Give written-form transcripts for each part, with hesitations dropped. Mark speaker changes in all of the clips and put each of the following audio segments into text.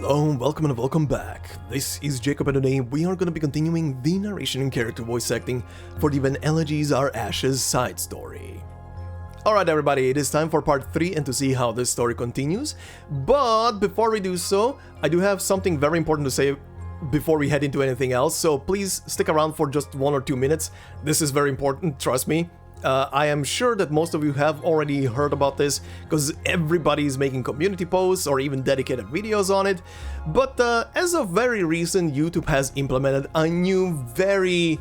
Speaker 1: Hello, welcome and welcome back. This is Jacob, and today we are going to be continuing the narration and character voice acting for the When Elegies Are Ashes side story. Alright everybody, it is time for part 3 and to see how this story continues. But before we do so, I do have something very important to say before we head into anything else, so please stick around for just 1 or 2 minutes. This is very important, trust me. I am sure that most of you have already heard about this, because everybody is making community posts or even dedicated videos on it, but as of very recent, YouTube has implemented a new very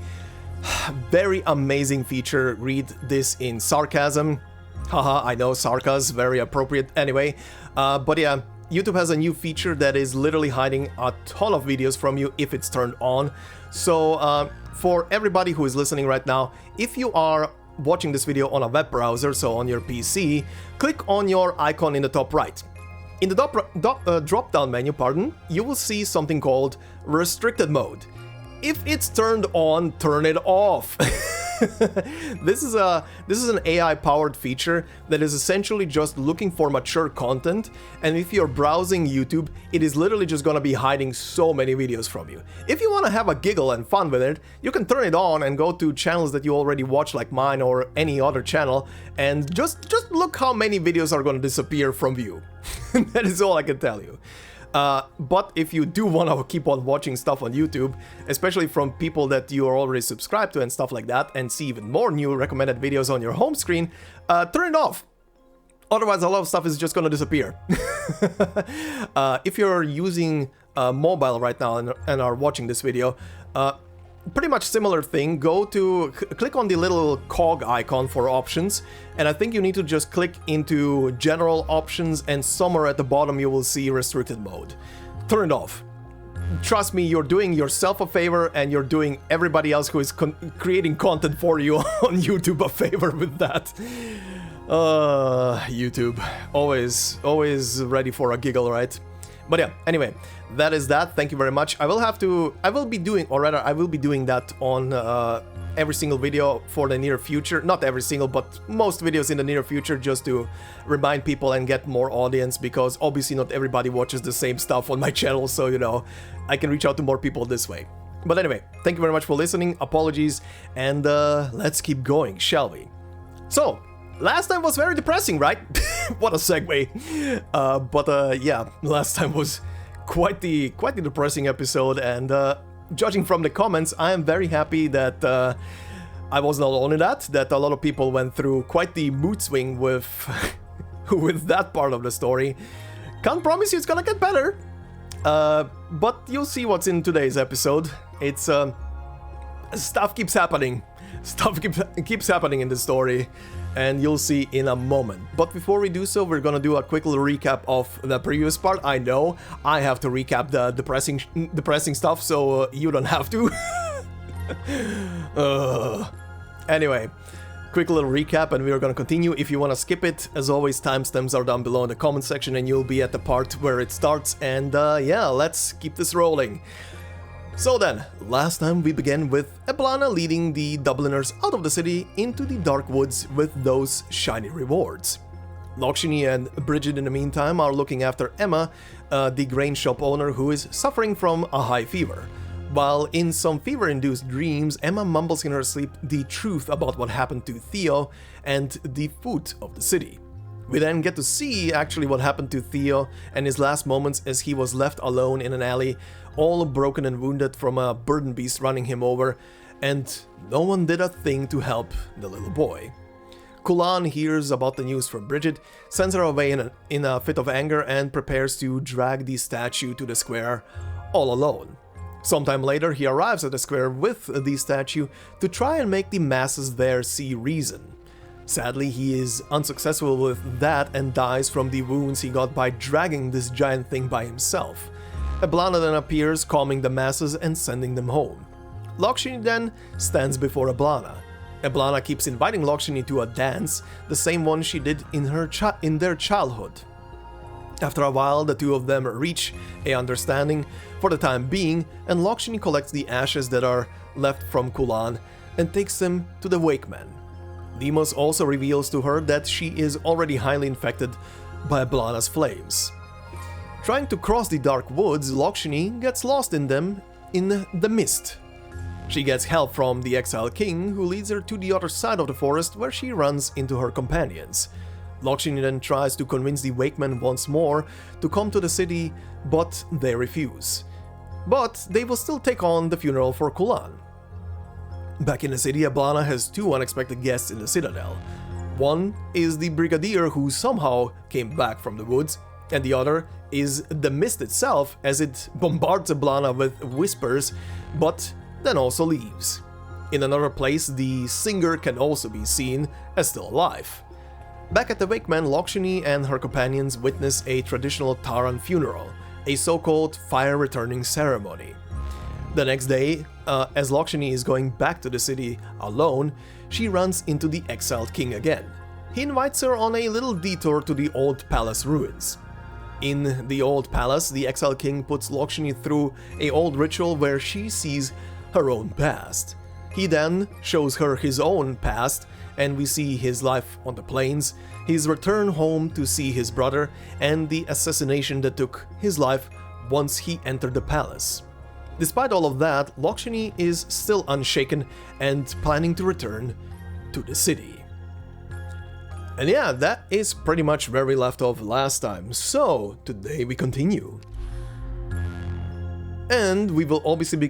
Speaker 1: amazing feature. Read this in sarcasm. Haha, I know, sarcasm, very appropriate anyway. But yeah, YouTube has a new feature that is literally hiding a ton of videos from you if it's turned on. So for everybody who is listening right now, if you are watching this video on a web browser, so on your PC, click on your icon in the top right. In the drop-down menu, you will see something called Restricted Mode. If it's turned on, turn it off. This is an AI-powered feature that is essentially just looking for mature content, and if you're browsing YouTube, it is literally just gonna be hiding so many videos from you. If you wanna have a giggle and fun with it, you can turn it on and go to channels that you already watch, like mine or any other channel, and just look how many videos are gonna disappear from view. That is all I can tell you. But if you do want to keep on watching stuff on YouTube, especially from people that you are already subscribed to and stuff like that, and see even more new recommended videos on your home screen, turn it off. Otherwise, a lot of stuff is just gonna disappear. If you're using mobile right now and are watching this video, pretty much similar thing. Click on the little cog icon for options, and I think you need to just click into general options, and somewhere at the bottom you will see restricted mode. Turn it off. Trust me, you're doing yourself a favor, and you're doing everybody else who is creating content for you on YouTube a favor with that. YouTube, always ready for a giggle, right? But yeah, anyway, that is that. Thank you very much. I will be doing that on every single video for the near future. Not every single, but most videos in the near future, just to remind people and get more audience, because obviously not everybody watches the same stuff on my channel, so you know, I can reach out to more people this way. But anyway, thank you very much for listening. Apologies, and let's keep going, shall we? So, last time was very depressing, right? What a segue. Yeah, last time was quite the depressing episode, and judging from the comments, I am very happy that I was not alone in that a lot of people went through quite the mood swing with with that part of the story. Can't promise you it's gonna get better, but you'll see what's in today's episode. It's stuff keeps happening. Stuff keeps happening in the story, and you'll see in a moment. But before we do so, we're gonna do a quick little recap of the previous part. I know I have to recap the depressing stuff, so you don't have to. Anyway, quick little recap, and we're gonna continue. If you wanna skip it, as always, timestamps are down below in the comment section, and you'll be at the part where it starts. And yeah, let's keep this rolling. So then, last time we began with Eblana leading the Dubliners out of the city into the dark woods with those shiny rewards. Loughshinny and Bridget in the meantime are looking after Emma, the grain shop owner who is suffering from a high fever. While in some fever-induced dreams, Emma mumbles in her sleep the truth about what happened to Theo and the food of the city. We then get to see actually what happened to Theo and his last moments as he was left alone in an alley, all broken and wounded from a burden beast running him over, and no one did a thing to help the little boy. Kulan hears about the news from Bridget, sends her away in a fit of anger, and prepares to drag the statue to the square all alone. Sometime later, he arrives at the square with the statue to try and make the masses there see reason. Sadly, he is unsuccessful with that and dies from the wounds he got by dragging this giant thing by himself. Eblana then appears, calming the masses and sending them home. Loughshinny then stands before Eblana. Eblana keeps inviting Loughshinny to a dance, the same one she did in their childhood. After a while, the two of them reach a understanding for the time being, and Loughshinny collects the ashes that are left from Kulan and takes them to the Wakeman. Demos also reveals to her that she is already highly infected by Eblana's flames. Trying to cross the dark woods, Loughshinny gets lost in them in the mist. She gets help from the exiled king, who leads her to the other side of the forest, where she runs into her companions. Loughshinny then tries to convince the Wakeman once more to come to the city, but they refuse. But they will still take on the funeral for Kulan. Back in the city, Eblana has two unexpected guests in the citadel. One is the brigadier who somehow came back from the woods, and the other is the mist itself, as it bombards Eblana with whispers, but then also leaves. In another place, the singer can also be seen as still alive. Back at the Wakeman, Loughshinny and her companions witness a traditional Taran funeral, a so-called fire-returning ceremony. The next day, as Loughshinny is going back to the city alone, she runs into the exiled king again. He invites her on a little detour to the old palace ruins. In the old palace, the exiled king puts Loughshinny through a old ritual where she sees her own past. He then shows her his own past, and we see his life on the plains, his return home to see his brother, and the assassination that took his life once he entered the palace. Despite all of that, Loughshinny is still unshaken and planning to return to the city. And yeah, that is pretty much where we left off last time, so today we continue. And we will obviously be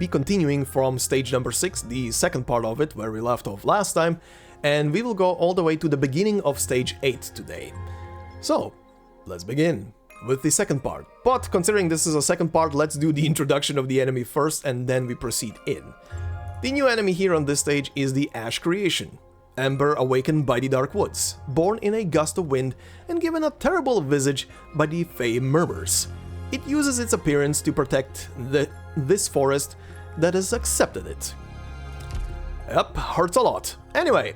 Speaker 1: continuing from stage number 6, the second part of it, where we left off last time, and we will go all the way to the beginning of stage 8 today. So, let's begin with the second part. But considering this is a second part, let's do the introduction of the enemy first, and then we proceed in. The new enemy here on this stage is the Ash creation. Ember awakened by the Dark Woods, born in a gust of wind, and given a terrible visage by the Fey Murmurs. It uses its appearance to protect this forest that has accepted it. Yep, hurts a lot. Anyway,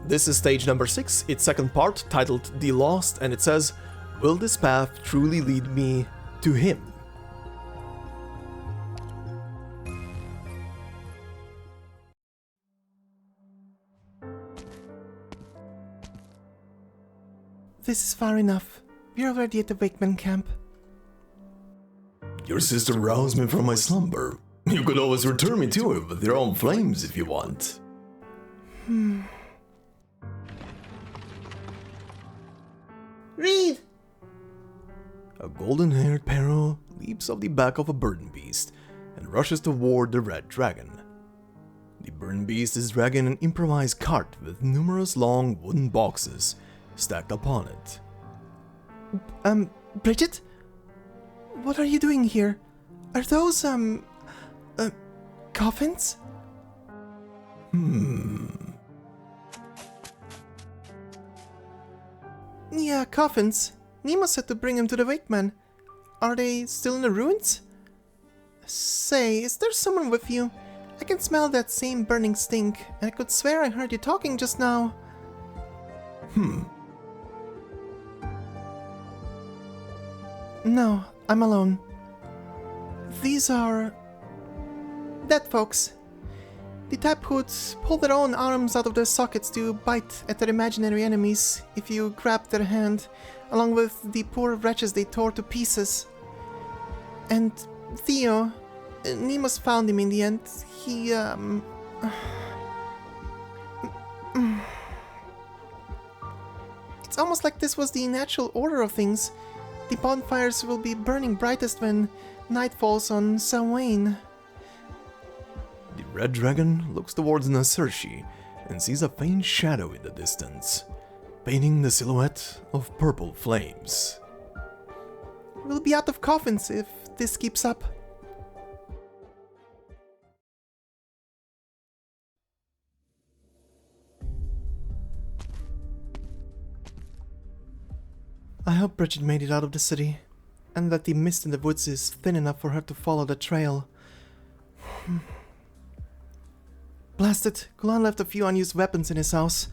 Speaker 1: this is stage number 6, its second part, titled The Lost, and it says, "Will this path truly lead me to him?"
Speaker 2: This is far enough. We're already at the Wakeman camp.
Speaker 3: Your sister roused me from my slumber. You could always return me to it with your own flames if you want.
Speaker 2: Read!
Speaker 1: A golden-haired Peril leaps off the back of a burden beast and rushes toward the red dragon. The burden beast is dragging an improvised cart with numerous long wooden boxes stacked upon it.
Speaker 2: Bridget? What are you doing here? Are those, coffins? Yeah, coffins. Nemo said to bring them to the Wakeman. Are they still in the ruins? Say, is there someone with you? I can smell that same burning stink, and I could swear I heard you talking just now. No, I'm alone. These are... dead folks. The type who'd pull their own arms out of their sockets to bite at their imaginary enemies if you grabbed their hand, along with the poor wretches they tore to pieces. And Theo, Nemo's found him in the end. He, It's almost like this was the natural order of things. The bonfires will be burning brightest when night falls on Saoirsí.
Speaker 1: The red dragon looks towards Na Saoirsí and sees a faint shadow in the distance, painting the silhouette of purple flames.
Speaker 2: We'll be out of coffins if this keeps up. I hope Bridget made it out of the city, and that the mist in the woods is thin enough for her to follow the trail. Blast it, Kulan left a few unused weapons in his house.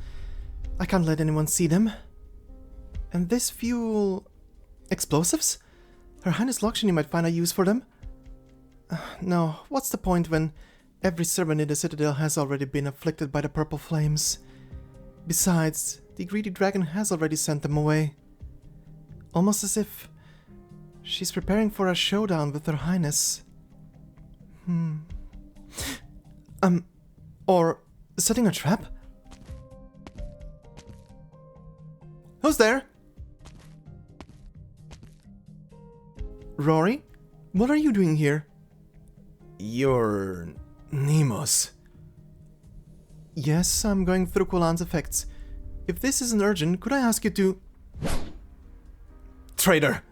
Speaker 2: I can't let anyone see them. And this fuel... explosives? Her Highness Loughshinny might find a use for them. No, what's the point when every servant in the Citadel has already been afflicted by the purple flames? Besides, the greedy dragon has already sent them away. Almost as if She's preparing for a showdown with Her Highness. Or setting a trap? Who's there? Rory? What are you doing here?
Speaker 1: You're... Neemos.
Speaker 2: Yes, I'm going through Kulan's effects. If this isn't urgent, could I ask you to...
Speaker 1: Traitor!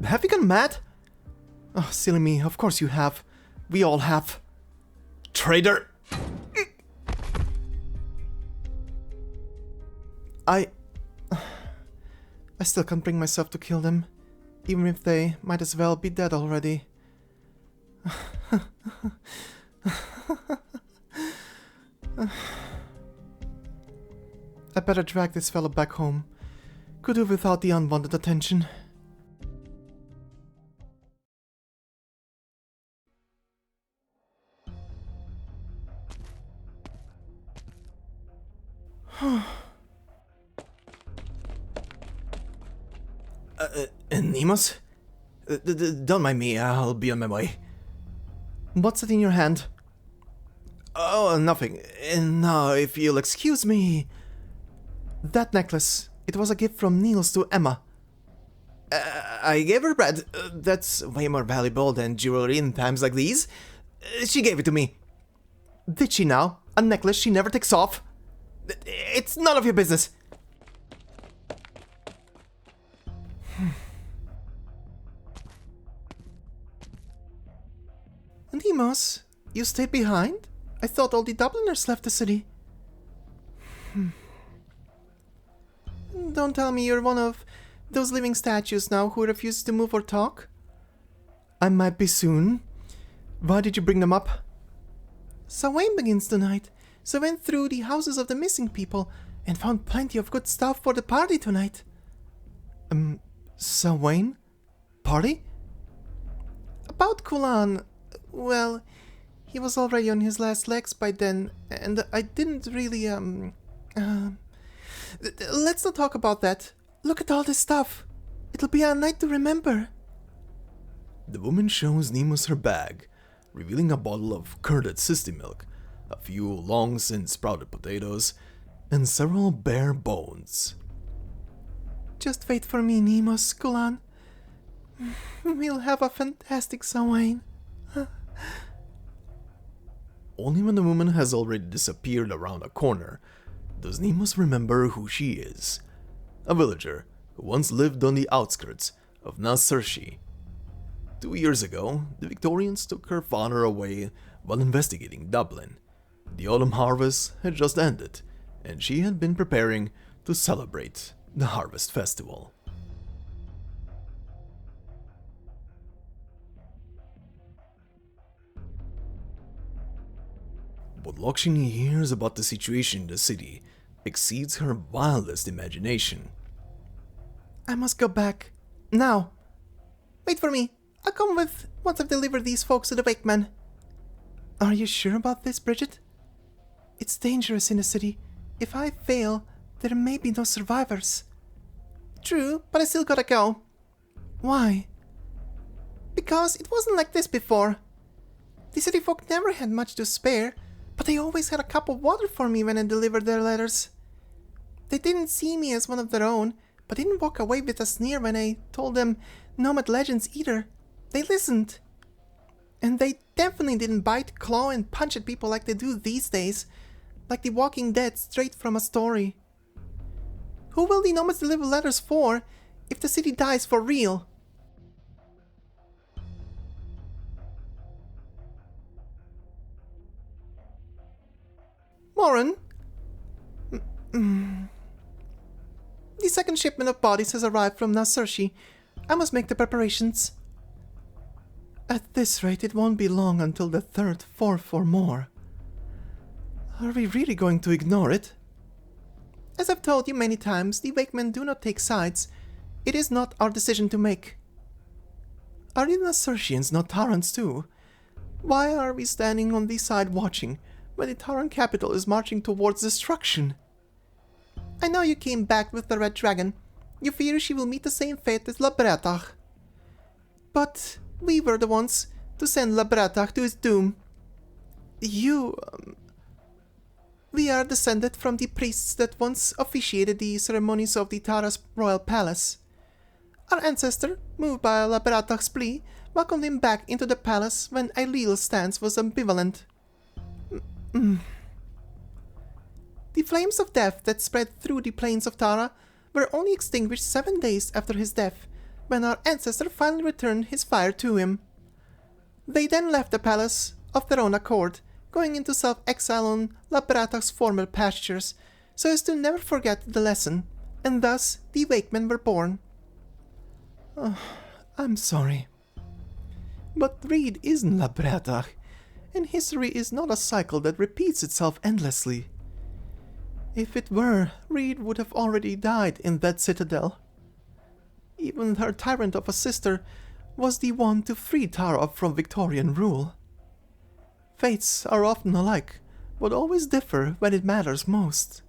Speaker 2: Have you gone mad? Oh, silly me, of course you have. We all have.
Speaker 1: Traitor!
Speaker 2: I still can't bring myself to kill them, even if they might as well be dead already. I better drag this fellow back home. Could do without the unwanted attention.
Speaker 1: Neemos? Don't mind me, I'll be on my way.
Speaker 2: What's it in your hand?
Speaker 1: Oh, nothing. Now, if you'll excuse me...
Speaker 2: That necklace. It was a gift from Niels to Emma.
Speaker 1: I gave her bread. That's way more valuable than jewelry in times like these. She gave it to me.
Speaker 2: Did she now? A necklace she never takes off?
Speaker 1: It's none of your business.
Speaker 2: Neemos, you stayed behind? I thought all the Dubliners left the city. Don't tell me you're one of those living statues now who refuses to move or talk.
Speaker 1: I might be soon. Why did you bring them up?
Speaker 2: Saoirsí begins tonight, so I went through the houses of the missing people and found plenty of good stuff for the party tonight.
Speaker 1: Saoirsí? Party?
Speaker 2: About Kulan. Well, he was already on his last legs by then, and I didn't really, let's not talk about that. Look at all this stuff. It'll be a night to remember.
Speaker 1: The woman shows Neemos her bag, revealing a bottle of curded sissy milk, a few long since sprouted potatoes, and several bare bones.
Speaker 2: Just wait for me, Neemos, Kulan. We'll have a fantastic Saoirsí.
Speaker 1: Only when the woman has already disappeared around a corner does Neemos remember who she is. A villager who once lived on the outskirts of Na Saoirsí. 2 years ago, the Victorians took her father away while investigating Dublin. The autumn harvest had just ended, and she had been preparing to celebrate the harvest festival. What Loughshinny hears about the situation in the city exceeds her wildest imagination.
Speaker 2: I must go back. Now. Wait for me. I'll come with once I've delivered these folks to the Wakeman. Are you sure about this, Bridget? It's dangerous in the city. If I fail, there may be no survivors. True, but I still gotta go. Why? Because it wasn't like this before. The city folk never had much to spare, but they always had a cup of water for me when I delivered their letters. They didn't see me as one of their own, but didn't walk away with a sneer when I told them nomad legends either. They listened. And they definitely didn't bite, claw, and punch at people like they do these days, like the Walking Dead straight from a story. Who will the nomads deliver letters for if the city dies for real? Moran? The second shipment of bodies has arrived from Na Saoirsí. I must make the preparations. At this rate, it won't be long until the third, fourth, or more. Are we really going to ignore it? As I've told you many times, the Wakemen do not take sides. It is not our decision to make. Are the Na Saoirsians not Tarans too? Why are we standing on the side watching, when the Taran capital is marching towards destruction? I know you came back with the Red Dragon. You fear she will meet the same fate as La Bretach. But we were the ones to send Labratach to his doom. We are descended from the priests that once officiated the ceremonies of the Tara's royal palace. Our ancestor, moved by Labratach's plea, welcomed him back into the palace when Ailil's stance was ambivalent. The flames of death that spread through the plains of Tara were only extinguished 7 days after his death, when our ancestor finally returned his fire to him. They then left the palace of their own accord, going into self-exile on Labratach's former pastures, so as to never forget the lesson, and thus the Wakemen were born. I'm sorry. But Reed isn't Labratach, and history is not a cycle that repeats itself endlessly. If it were, Reed would have already died in that citadel. Even her tyrant of a sister was the one to free Tara from Victorian rule. Fates are often alike, but always differ when it matters most.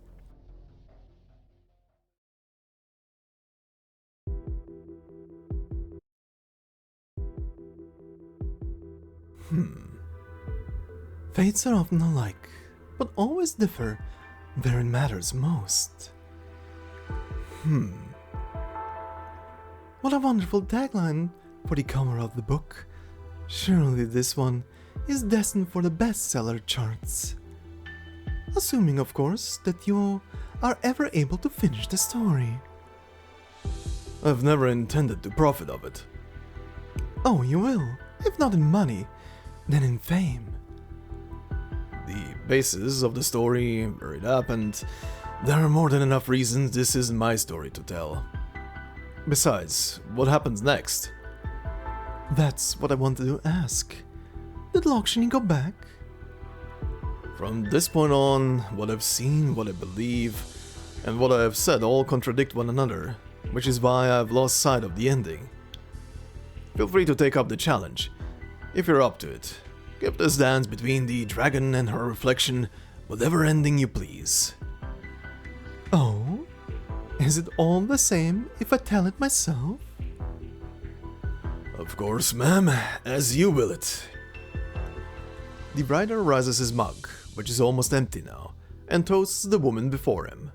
Speaker 2: Fates are often alike, but always differ where it matters most. What a wonderful tagline for the cover of the book. Surely this one is destined for the bestseller charts. Assuming, of course, that you are ever able to finish the story.
Speaker 1: I've never intended to profit of it.
Speaker 2: Oh, you will, if not in money, then in fame.
Speaker 1: The basis of the story where it happened, there are more than enough reasons this isn't my story to tell. Besides, what happens next?
Speaker 2: That's what I wanted to ask. Did Loughshinny go back?
Speaker 1: From this point on, what I've seen, what I believe, and what I have said all contradict one another, which is why I've lost sight of the ending. Feel free to take up the challenge, if you're up to it. Give this dance between the dragon and her reflection whatever ending you please.
Speaker 2: Oh? Is it all the same if I tell it myself?
Speaker 1: Of course, ma'am, as you will it. The writer raises his mug, which is almost empty now, and toasts the woman before him.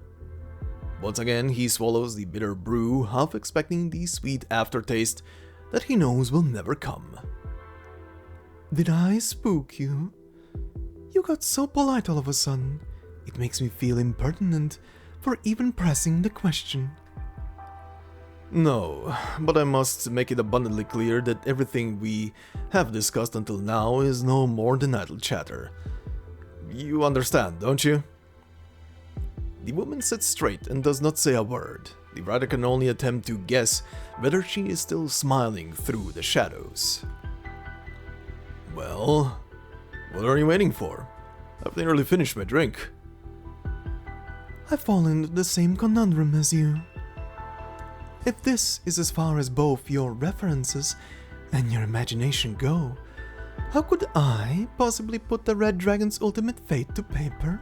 Speaker 1: Once again, he swallows the bitter brew, half expecting the sweet aftertaste that he knows will never come.
Speaker 2: Did I spook you? You got so polite all of a sudden. It makes me feel impertinent for even pressing the question.
Speaker 1: No, but I must make it abundantly clear that everything we have discussed until now is no more than idle chatter. You understand, don't you? The woman sits straight and does not say a word. The writer can only attempt to guess whether she is still smiling through the shadows. Well, what are you waiting for? I've nearly finished my drink.
Speaker 2: I fall into the same conundrum as you. If this is as far as both your references and your imagination go, how could I possibly put the Red Dragon's ultimate fate to paper?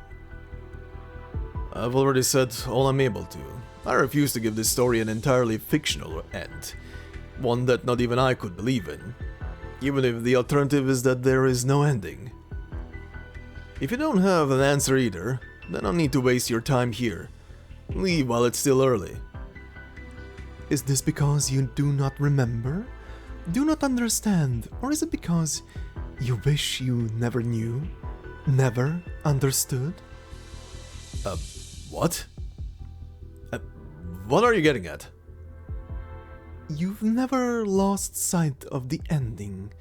Speaker 1: I've already said all I'm able to. I refuse to give this story an entirely fictional end, one that not even I could believe in, even if the alternative is that there is no ending. If you don't have an answer either, then no need to waste your time here. Leave while it's still early.
Speaker 2: Is this because you do not remember, do not understand, or is it because you wish you never knew, never understood?
Speaker 1: What? What are you getting at?
Speaker 2: You've never lost sight of the ending.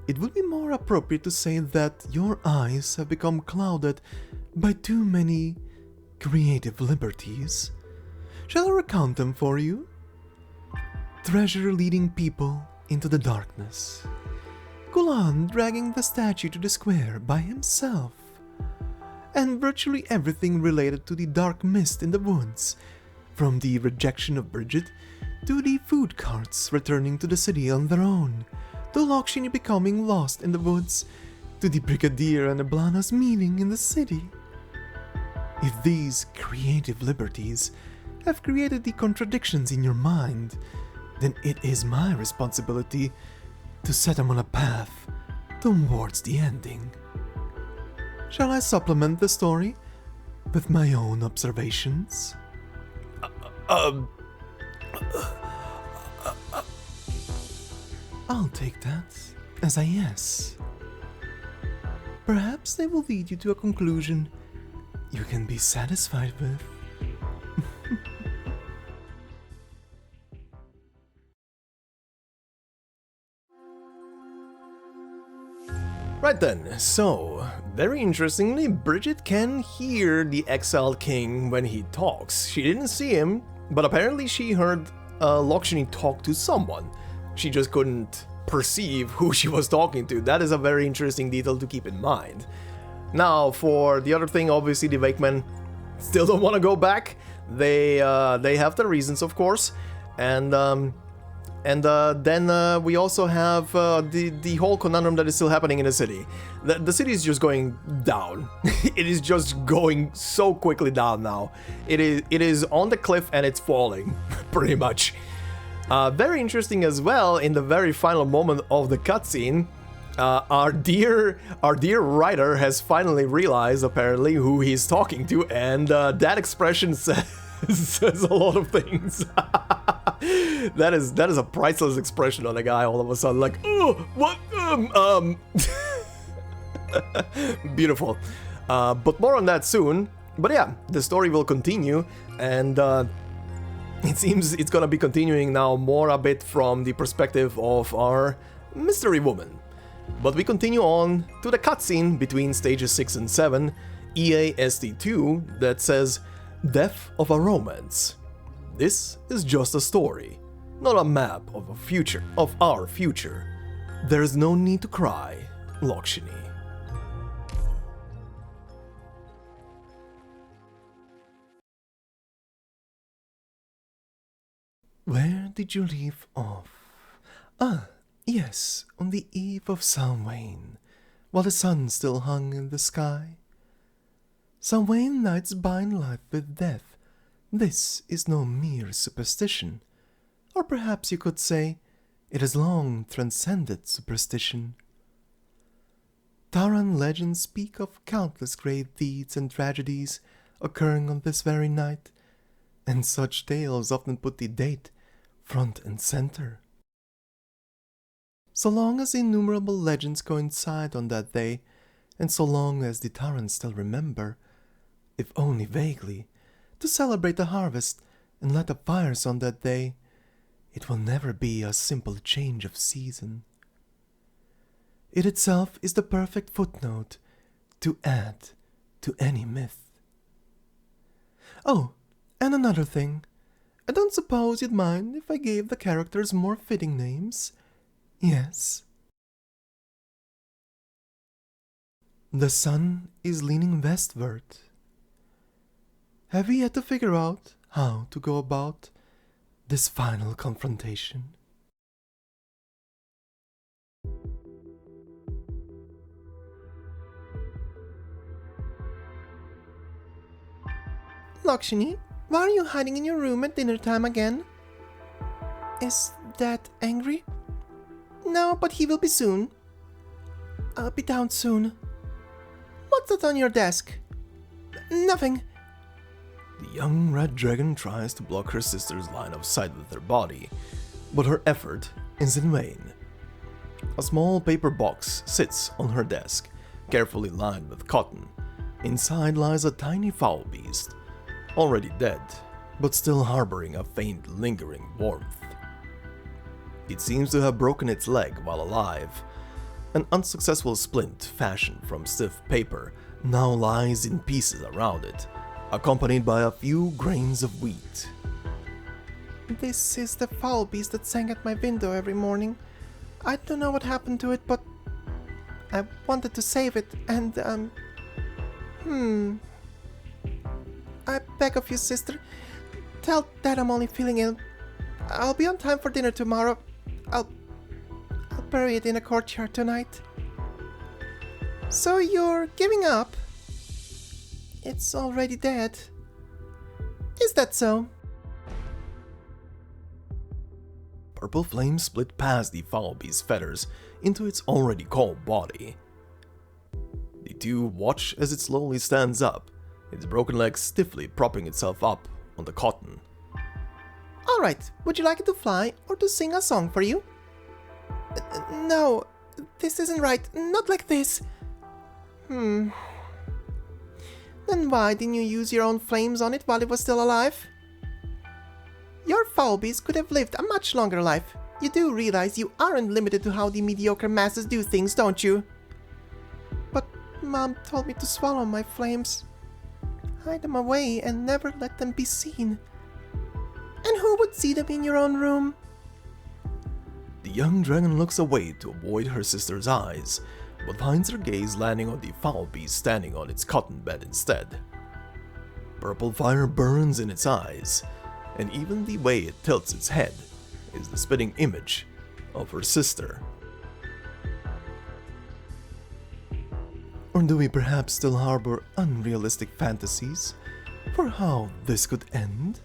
Speaker 2: It would be more appropriate to say that your eyes have become clouded by too many creative liberties. Shall I recount them for you? Treasure leading people into the darkness. Gulan dragging the statue to the square by himself. And virtually everything related to the dark mist in the woods, from the rejection of Bridget to the food carts returning to the city on their own, to Loughshinny becoming lost in the woods, to the Brigadier and Eblana's meeting in the city. If these creative liberties have created the contradictions in your mind, then it is my responsibility
Speaker 1: to set him on a path towards the ending. Shall I supplement the story with my own observations? I'll take that as a yes. Perhaps they will lead you to a conclusion you can be satisfied with. Right then, so, very interestingly, Bridget can hear the exiled king when he talks. She didn't see him, but apparently she heard Loughshinny talk to someone. She just couldn't perceive who she was talking to. That is a very interesting detail to keep in mind. Now, for the other thing, obviously the Wakemen still don't want to go back. They have their reasons, of course, and then we also have the whole conundrum that is still happening in the city. The city is just going down. It is just going so quickly down now. It is on the cliff and it's falling, pretty much. Very interesting as well, in the very final moment of the cutscene, our dear writer has finally realized, apparently, who he's talking to, and that expression says a lot of things. That is a priceless expression on a guy all of a sudden, like, oh, what, beautiful. But more on that soon. But yeah, the story will continue, and it seems it's gonna be continuing now more a bit from the perspective of our mystery woman. But we continue on to the cutscene between stages 6 and 7, EAST2, that says, Death of a Romance. This is just a story, not a map of our future. There is no need to cry, Loughshinny. Where did you leave off? Ah, yes, on the eve of Samhain, while the sun still hung in the sky. Samhain nights bind life with death. This is no mere superstition. Or perhaps you could say, it has long transcended superstition. Taran legends speak of countless great deeds and tragedies occurring on this very night, and such tales often put the date front and center. So long as innumerable legends coincide on that day, and so long as the Tarans still remember, if only vaguely, to celebrate the harvest and light up fires on that day, it will never be a simple change of season. It itself is the perfect footnote to add to any myth. Oh, and another thing. I don't suppose you'd mind if I gave the characters more fitting names? Yes. The sun is leaning westward. Have we yet to figure out how to go about this final confrontation?
Speaker 2: Loughshinny, why are you hiding in your room at dinner time again? Is Dad angry? No, but he will be soon. I'll be down soon. What's that on your desk? Nothing.
Speaker 1: The young red dragon tries to block her sister's line of sight with her body, but her effort is in vain. A small paper box sits on her desk, carefully lined with cotton. Inside lies a tiny foul beast, already dead, but still harboring a faint lingering warmth. It seems to have broken its leg while alive. An unsuccessful splint fashioned from stiff paper now lies in pieces around it, accompanied by a few grains of wheat.
Speaker 2: This is the foul beast that sang at my window every morning. I don't know what happened to it, but I wanted to save it, and I beg of you, sister, tell Dad I'm only feeling ill. I'll be on time for dinner tomorrow. I'll bury it in a courtyard tonight. So you're giving up? It's already dead. Is that so?
Speaker 1: Her purple flame split past the foul beast's feathers into its already cold body. The two watch as it slowly stands up, its broken legs stiffly propping itself up on the cotton.
Speaker 2: Alright, would you like it to fly or to sing a song for you? No, this isn't right. Not like this. Then why didn't you use your own flames on it while it was still alive? Your foul beast could have lived a much longer life. You do realize you aren't limited to how the mediocre masses do things, don't you? But Mom told me to swallow my flames. Hide them away and never let them be seen. And who would see them in your own room?
Speaker 1: The young dragon looks away to avoid her sister's eyes, but finds her gaze landing on the foul beast standing on its cotton bed instead. Purple fire burns in its eyes, and even the way it tilts its head is the spitting image of her sister. Or do we perhaps still harbor unrealistic fantasies for how this could end?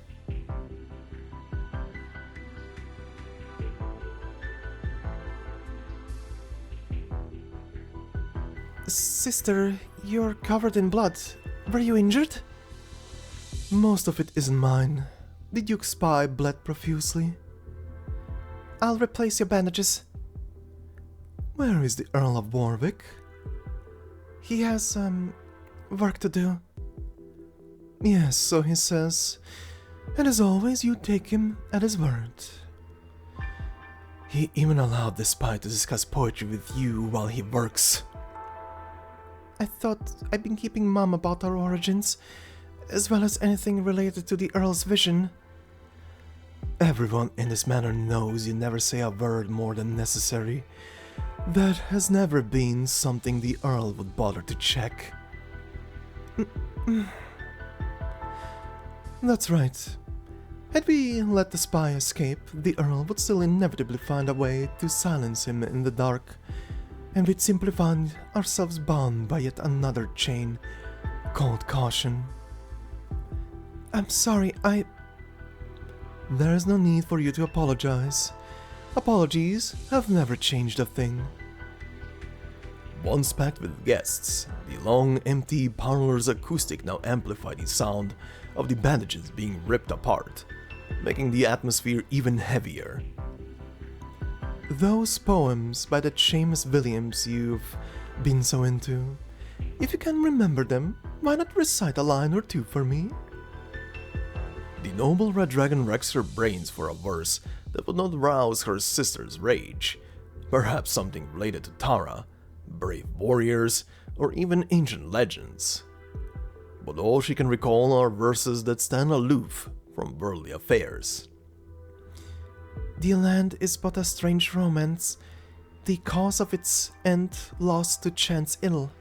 Speaker 2: Sister, you're covered in blood. Were you injured?
Speaker 1: Most of it isn't mine. The Duke's spy bled profusely.
Speaker 2: I'll replace your bandages.
Speaker 1: Where is the Earl of Warwick?
Speaker 2: He has, work to do.
Speaker 1: Yes, so he says. And as always, you take him at his word. He even allowed the spy to discuss poetry with you while he works.
Speaker 2: I thought I'd been keeping Mum about our origins, as well as anything related to the Earl's vision.
Speaker 1: Everyone in this manor knows you never say a word more than necessary. That has never been something the Earl would bother to check. That's right. Had we let the spy escape, the Earl would still inevitably find a way to silence him in the dark, and we'd simply find ourselves bound by yet another chain called caution.
Speaker 2: I'm sorry,
Speaker 1: There is no need for you to apologize. Apologies have never changed a thing. Once packed with guests, the long, empty parlor's acoustic now amplified the sound of the bandages being ripped apart, making the atmosphere even heavier. Those poems by that Seamus Williams you've been so into, if you can remember them, why not recite a line or two for me? The noble red dragon racks her brains for a verse that would not rouse her sister's rage. Perhaps something related to Tara, brave warriors, or even ancient legends. But all she can recall are verses that stand aloof from worldly affairs.
Speaker 2: The land is but a strange romance, the cause of its end lost to chance ill.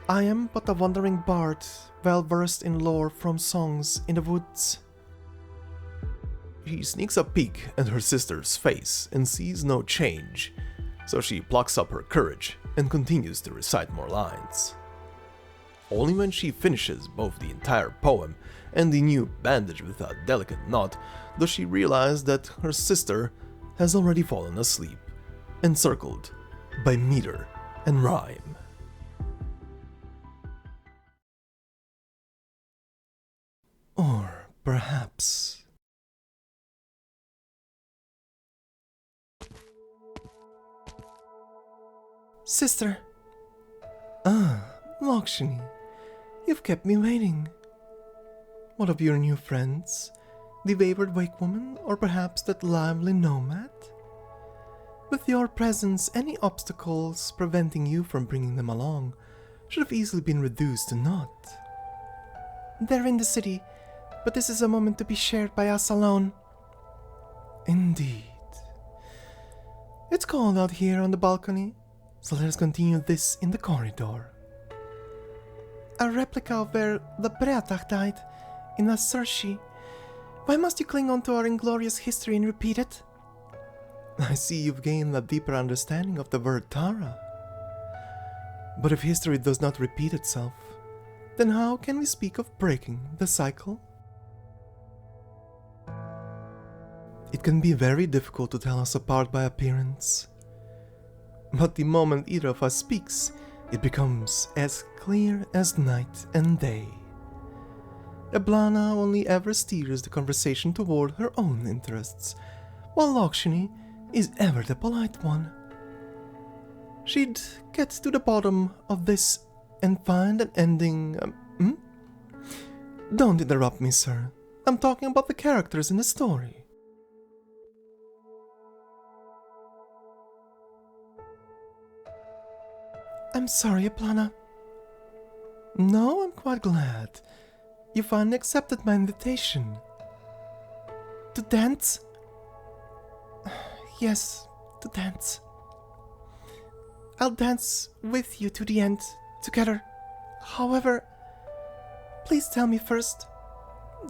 Speaker 2: I am but a wandering bard, well versed in lore from songs in the woods.
Speaker 1: She sneaks a peek at her sister's face and sees no change, so she plucks up her courage and continues to recite more lines. Only when she finishes both the entire poem and the new bandage with a delicate knot does she realize that her sister has already fallen asleep, encircled by meter and rhyme. Or perhaps...
Speaker 2: Sister.
Speaker 1: Loughshinny, you've kept me waiting. What of your new friends? The wayward Wakewoman, or perhaps that lively nomad? With your presence, any obstacles preventing you from bringing them along should have easily been reduced to naught.
Speaker 2: They're in the city, but this is a moment to be shared by us alone.
Speaker 1: Indeed. It's cold out here on the balcony, so let us continue this in the corridor.
Speaker 2: A replica of where the Breatach died, in Na Saoirsí. Why must you cling on to our inglorious history and repeat it?
Speaker 1: I see you've gained a deeper understanding of the word Tara. But if history does not repeat itself, then how can we speak of breaking the cycle? It can be very difficult to tell us apart by appearance. But the moment either of us speaks, it becomes as clear as night and day. Eblana only ever steers the conversation toward her own interests, while Loughshinny is ever the polite one. She'd get to the bottom of this and find an ending. Don't interrupt me, sir. I'm talking about the characters in the story.
Speaker 2: I'm sorry, Eblana.
Speaker 1: No, I'm quite glad. You finally accepted my invitation.
Speaker 2: To dance? Yes, to dance. I'll dance with you to the end, together. However, please tell me first.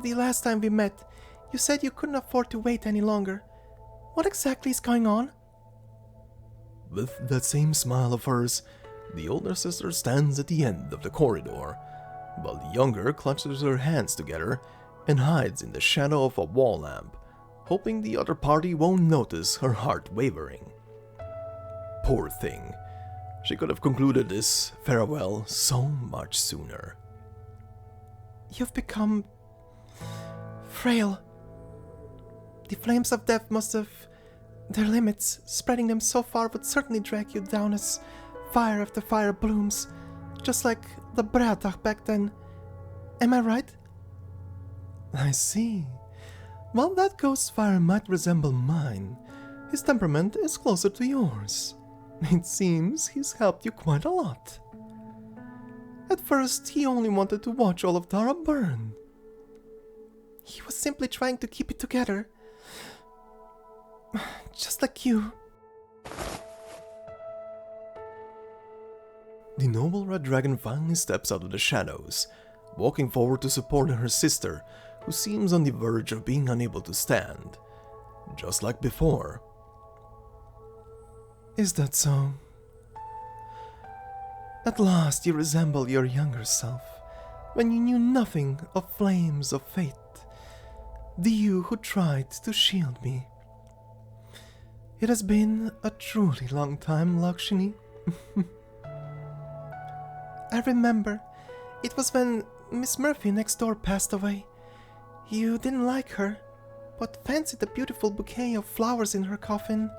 Speaker 2: The last time we met, you said you couldn't afford to wait any longer. What exactly is going on?
Speaker 1: With that same smile of hers, the older sister stands at the end of the corridor, while the younger clutches her hands together and hides in the shadow of a wall lamp, hoping the other party won't notice her heart wavering. Poor thing. She could have concluded this farewell so much sooner.
Speaker 2: You've become frail. The flames of death must have their limits. Spreading them so far would certainly drag you down as fire after fire blooms, just like the Breathach back then. Am I right?
Speaker 1: I see. While that ghost's fire might resemble mine, his temperament is closer to yours. It seems he's helped you quite a lot. At first, he only wanted to watch all of Tara burn.
Speaker 2: He was simply trying to keep it together. Just like you.
Speaker 1: The noble red dragon finally steps out of the shadows, walking forward to support her sister, who seems on the verge of being unable to stand, just like before. Is that so? At last you resemble your younger self, when you knew nothing of flames of fate, the you who tried to shield me. It has been a truly long time, Loughshinny.
Speaker 2: I remember. It was when Miss Murphy next door passed away. You didn't like her, but fancied the beautiful bouquet of flowers in her coffin.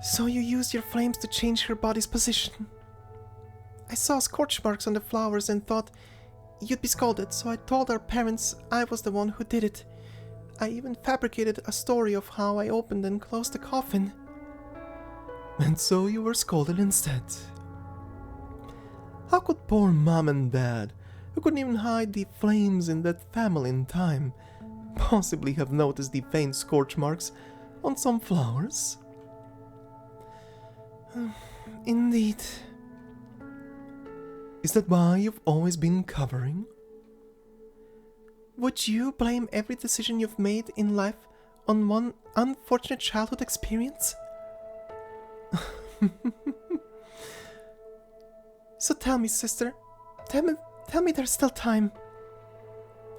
Speaker 2: So you used your flames to change her body's position. I saw scorch marks on the flowers and thought you'd be scolded, so I told our parents I was the one who did it. I even fabricated a story of how I opened and closed the coffin.
Speaker 1: And so you were scolded instead. How could poor Mom and Dad, who couldn't even hide the flames in that family in time, possibly have noticed the faint scorch marks on some flowers?
Speaker 2: Indeed.
Speaker 1: Is that why you've always been covering?
Speaker 2: Would you blame every decision you've made in life on one unfortunate childhood experience? So tell me, sister. Tell me there's still time.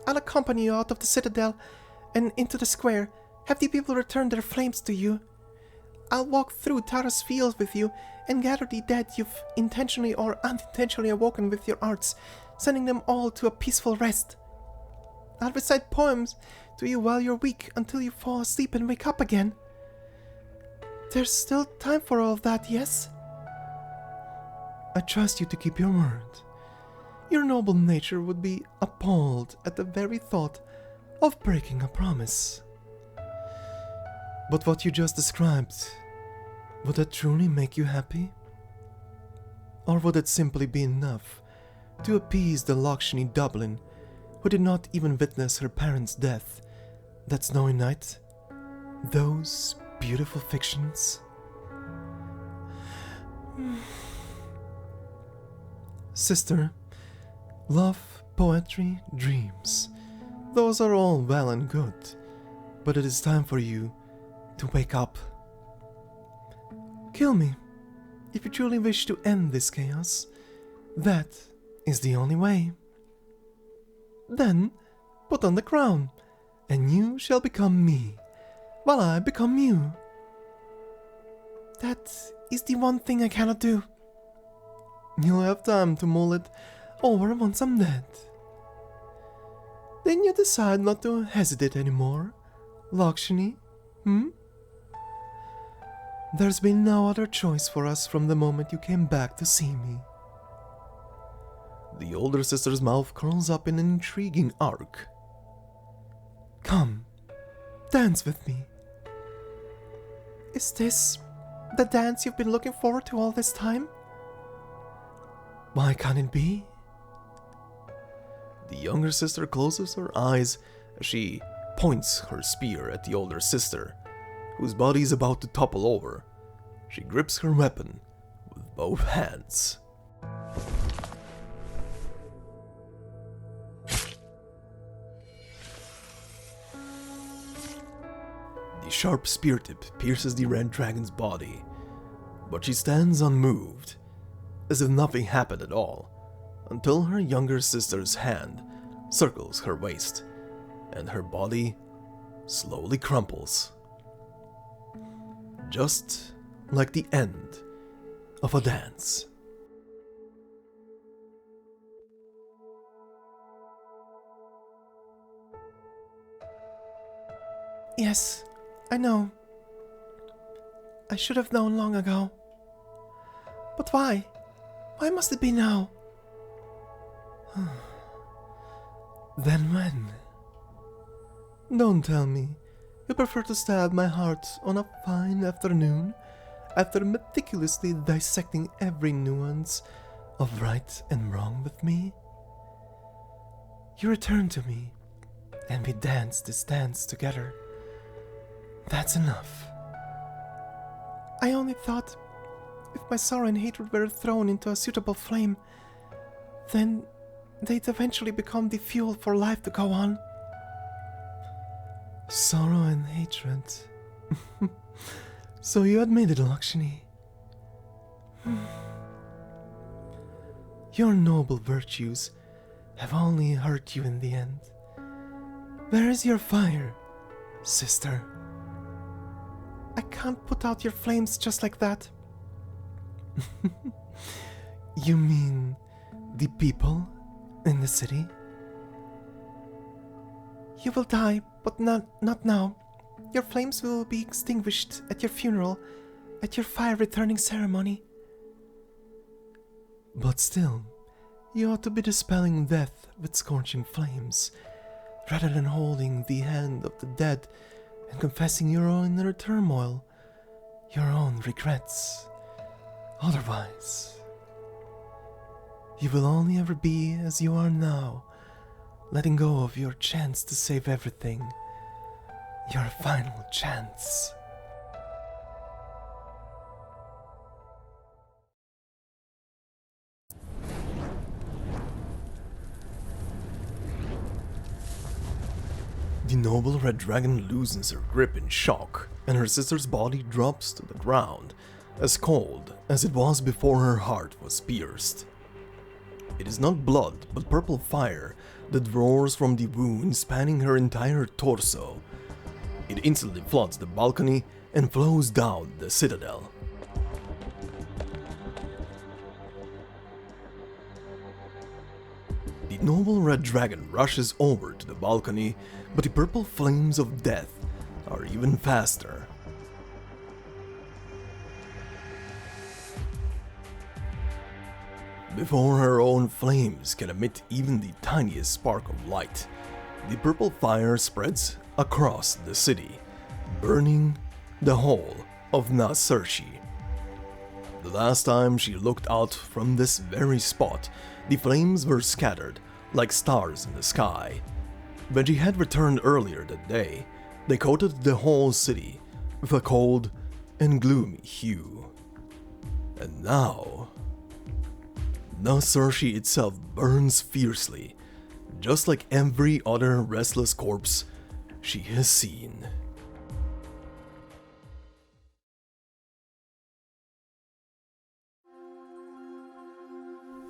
Speaker 2: I'll accompany you out of the citadel and into the square. Have the people return their flames to you. I'll walk through Tara's fields with you and gather the dead you've intentionally or unintentionally awoken with your arts, sending them all to a peaceful rest. I'll recite poems to you while you're weak until you fall asleep and wake up again. There's still time for all of that, yes?
Speaker 1: I trust you to keep your word. Your noble nature would be appalled at the very thought of breaking a promise. But what you just described, would that truly make you happy? Or would it simply be enough to appease the Loughshinny Dublin, who did not even witness her parents' death that snowy night? Those beautiful fictions? Sister, love, poetry, dreams, those are all well and good, but it is time for you to wake up. Kill me, if you truly wish to end this chaos. That is the only way. Then put on the crown, and you shall become me,
Speaker 2: while I become you. That is the one thing I cannot do. You'll have time to mull it over once I'm dead. Then you decide not to hesitate anymore, Loughshinny, There's been no other choice for us from the moment you came back to see me.
Speaker 1: The older sister's mouth curls up in an intriguing arc.
Speaker 2: Come, dance with me. Is this the dance you've been looking forward to all this time? Why can't it be?
Speaker 1: The younger sister closes her eyes as she points her spear at the older sister, whose body is about to topple over. She grips her weapon with both hands. The sharp spear tip pierces the red dragon's body, but she stands unmoved, as if nothing happened at all, until her younger sister's hand circles her waist, and her body slowly crumples. Just like the end of a dance.
Speaker 2: Yes, I know. I should have known long ago. But why? Why must it be now? Then when? Don't tell me you prefer to stab my heart on a fine afternoon after meticulously dissecting every nuance of right and wrong with me. You return to me, and we dance this dance together. That's enough. I only thought if my sorrow and hatred were thrown into a suitable flame, then they'd eventually become the fuel for life to go on. Sorrow and hatred. So you admit it, Loughshinny. Your noble virtues have only hurt you in the end. Where is your fire, sister? I can't put out your flames just like that. You mean the people in the city? You will die, but not now. Your flames will be extinguished at your funeral, at your fire-returning ceremony. But still, you ought to be dispelling death with scorching flames, rather than holding the hand of the dead and confessing your own inner turmoil, your own regrets. Otherwise, you will only ever be as you are now, letting go of your chance to save everything. Your final chance.
Speaker 1: The noble red dragon loosens her grip in shock, and her sister's body drops to the ground, as cold as it was before her heart was pierced. It is not blood, but purple fire that roars from the wound spanning her entire torso. It instantly floods the balcony and flows down the citadel. The noble red dragon rushes over to the balcony, but the purple flames of death are even faster. Before her own flames can emit even the tiniest spark of light, the purple fire spreads across the city, burning the whole of Na Saoirsí. The last time she looked out from this very spot, the flames were scattered like stars in the sky. When she had returned earlier that day, they coated the whole city with a cold and gloomy hue. And now, Na Saoirsí itself burns fiercely, just like every other restless corpse she has seen.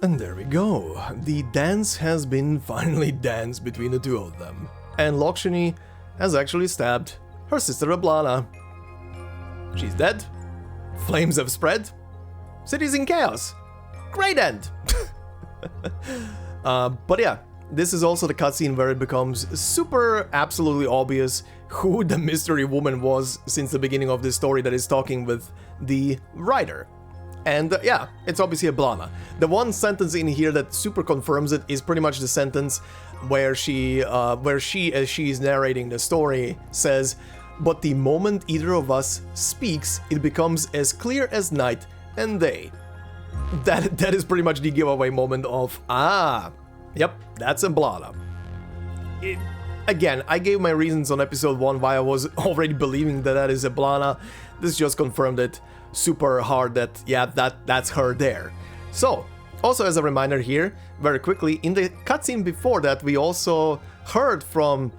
Speaker 1: And there we go, the dance has been finally danced between the two of them, and Loughshinny has actually stabbed her sister Eblana. She's dead. Flames have spread. City's in chaos. Great end! But yeah, this is also the cutscene where it becomes super absolutely obvious who the mystery woman was since the beginning of this story that is talking with the writer. And yeah, it's obviously Eblana. The one sentence in here that super confirms it is pretty much the sentence where she, as she's narrating the story, says, "But the moment either of us speaks, it becomes as clear as night and day." That is pretty much the giveaway moment of, yep, that's Eblana. Again, I gave my reasons on episode 1 why I was already believing that is Eblana. This just confirmed it super hard that, yeah, that's her there. So, also as a reminder here, very quickly, in the cutscene before that, we also heard from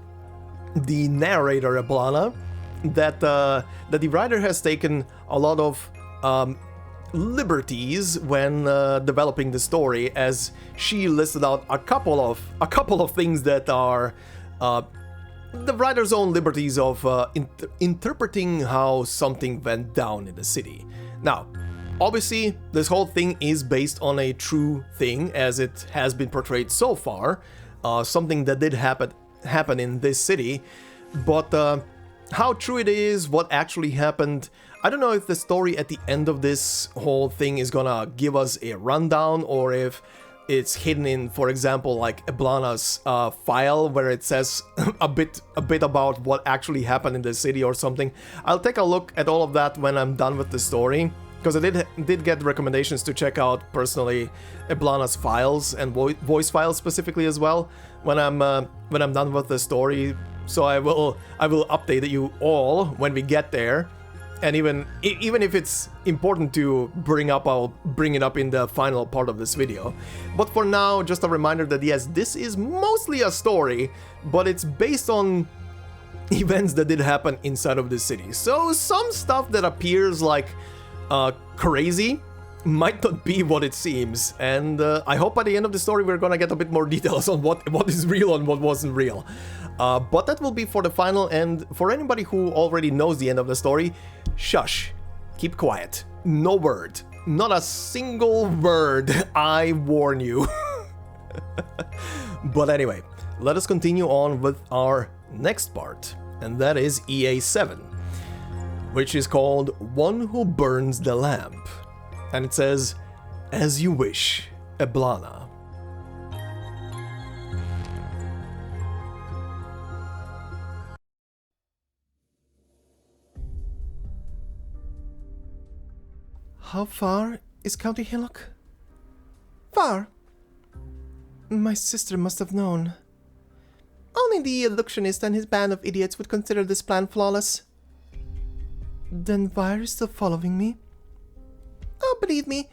Speaker 1: the narrator Eblana that the writer has taken a lot of liberties when developing the story, as she listed out a couple of things that are the writer's own liberties of interpreting how something went down in the city. Now, obviously, this whole thing is based on a true thing, as it has been portrayed so far, something that did happen in this city, but how true it is, what actually happened, I don't know if the story at the end of this whole thing is gonna give us a rundown, or if it's hidden in, for example, like Eblana's file where it says a bit about what actually happened in the city or something. I'll take a look at all of that when I'm done with the story, because I did get recommendations to check out personally Eblana's files and voice files specifically as well when I'm done with the story. So I will update you all when we get there. And even if it's important to bring up, I'll bring it up in the final part of this video. But for now, just a reminder that yes, this is mostly a story, but it's based on events that did happen inside of the city. So some stuff that appears like crazy might not be what it seems. And I hope by the end of the story we're gonna get a bit more details on what is real and what wasn't real. But that will be for the final, and for anybody who already knows the end of the story, shush, keep quiet, no word, not a single word, I warn you. But anyway, let us continue on with our next part, and that is EA7, which is called One Who Burns the Lamp, and it says, "As you wish, Eblana."
Speaker 2: How far is County Hillock? Far. My sister must have known. Only the Loughshinist and his band of idiots would consider this plan flawless. Then why are you still following me? Oh, believe me,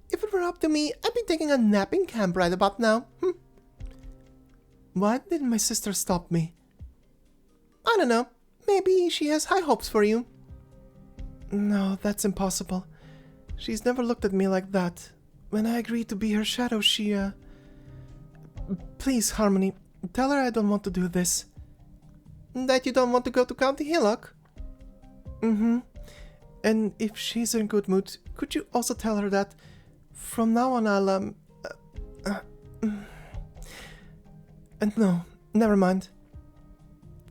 Speaker 2: if it were up to me, I'd be taking a nap in camp right about now. Why didn't my sister stop me? I don't know. Maybe she has high hopes for you. No, that's impossible. She's never looked at me like that. When I agreed to be her shadow, she, Please, Harmony, tell her I don't want to do this. That you don't want to go to County Hillock? Mm-hmm. And if she's in good mood, could you also tell her that from now on I'll, And no, never mind.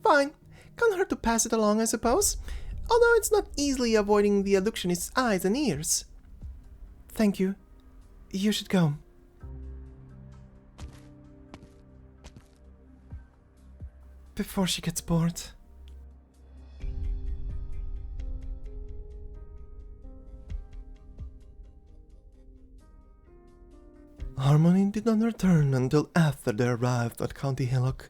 Speaker 2: Fine. Can't hurt to pass it along, I suppose. Although it's not easily avoiding the Loughshinist's eyes and ears. Thank you. You should go. Before she gets bored. Harmony did not return until after they arrived at County Hillock.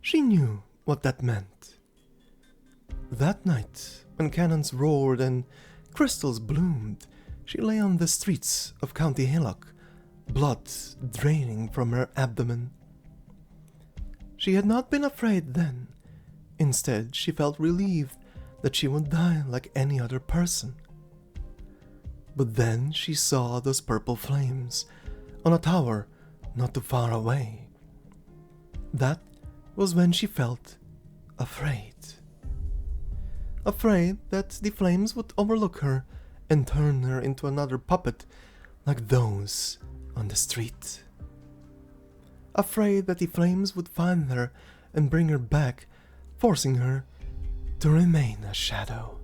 Speaker 2: She knew what that meant. That night, when cannons roared and crystals bloomed, she lay on the streets of County Hillock, blood draining from her abdomen. She had not been afraid then. Instead, she felt relieved that she would die like any other person. But then she saw those purple flames on a tower not too far away. That was when she felt afraid.
Speaker 1: afraid that the flames would overlook her and turn her into another puppet like those on the street. Afraid that the flames would find her and bring her back, forcing her to remain a shadow.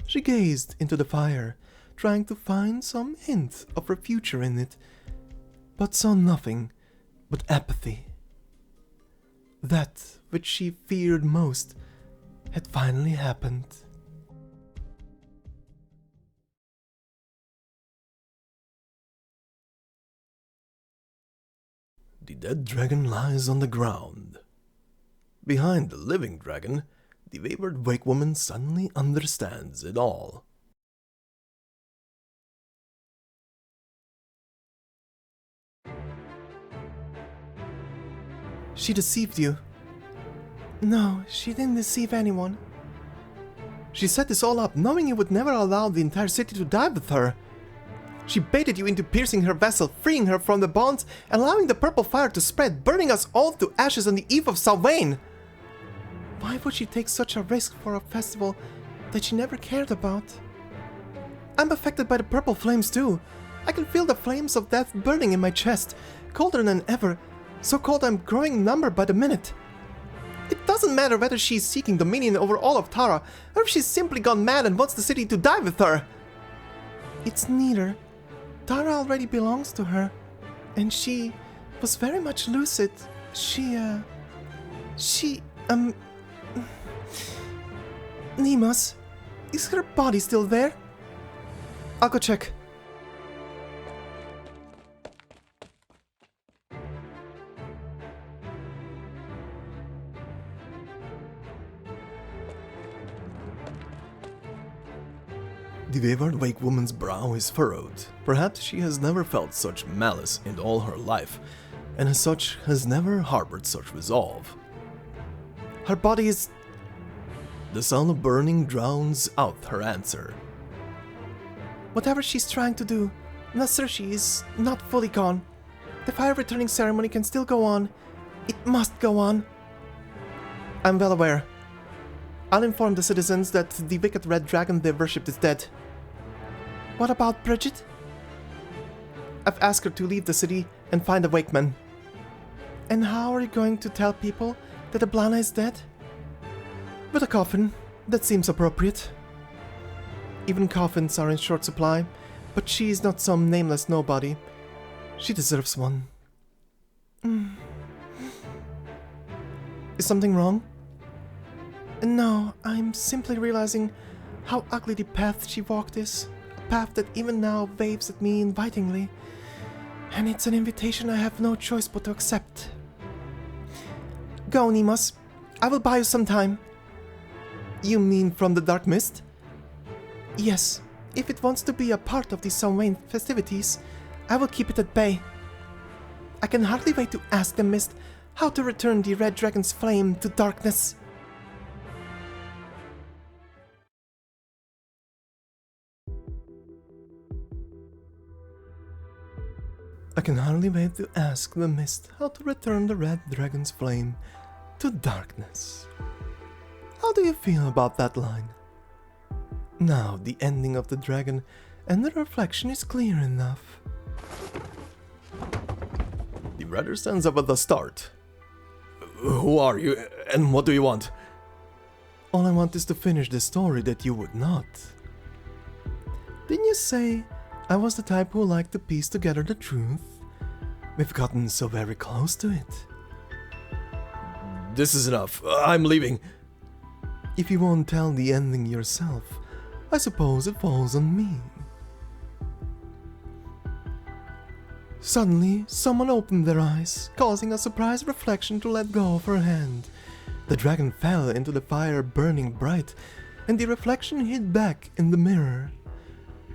Speaker 1: She gazed into the fire, trying to find some hint of her future in it, but saw nothing but apathy. That which she feared most had finally happened. The dead dragon lies on the ground. Behind the living dragon, the wayward Wakewoman suddenly understands it all.
Speaker 2: She deceived you. No, she didn't deceive anyone.
Speaker 1: She set this all up knowing you would never allow the entire city to die with her. She baited you into piercing her vessel, freeing her from the bonds, allowing the purple fire to spread, burning us all to ashes on the eve of Samhain.
Speaker 2: Why would she take such a risk for a festival that she never cared about?
Speaker 1: I'm affected by the purple flames too. I can feel the flames of death burning in my chest, colder than ever, so cold I'm growing number by the minute. It doesn't matter whether she's seeking dominion over all of Tara, or if she's simply gone mad and wants the city to die with her.
Speaker 2: It's neither. Tara already belongs to her, and she was very much lucid.
Speaker 1: Nemas, is her body still there? I'll go check. The wayward Wakewoman's brow is furrowed. Perhaps she has never felt such malice in all her life, and as such has never harbored such resolve. Her body is... The sound of burning drowns out her answer.
Speaker 2: Whatever she's trying to do, Na Saoirsí is not fully gone. The fire returning ceremony can still go on. It must go on.
Speaker 1: I'm well aware. I'll inform the citizens that the wicked red dragon they worshipped is dead.
Speaker 2: What about Bridget?
Speaker 1: I've asked her to leave the city and find a Wakeman.
Speaker 2: And how are you going to tell people that Eblana is dead?
Speaker 1: With a coffin, that seems appropriate. Even coffins are in short supply, but she is not some nameless nobody. She deserves one. Is something wrong?
Speaker 2: No, I'm simply realizing how ugly the path she walked is. A path that even now waves at me invitingly. And it's an invitation I have no choice but to accept.
Speaker 1: Go, Nemas. I will buy you some time. You mean from the Dark Mist?
Speaker 2: Yes, if it wants to be a part of the Samhain festivities, I will keep it at bay. I can hardly wait to ask the Mist how to return the Red Dragon's flame to darkness.
Speaker 1: I can hardly wait to ask the Mist how to return the Red Dragon's flame to darkness. How do you feel about that line? Now the ending of the dragon and the reflection is clear enough. The rider stands up at the start. Who are you and what do you want? All I want is to finish the story that you would not. Didn't you say I was the type who liked to piece together the truth? We've gotten so very close to it. This is enough. I'm leaving. If you won't tell the ending yourself, I suppose it falls on me. Suddenly, someone opened their eyes, causing a surprised reflection to let go of her hand. The dragon fell into the fire burning bright, and the reflection hid back in the mirror.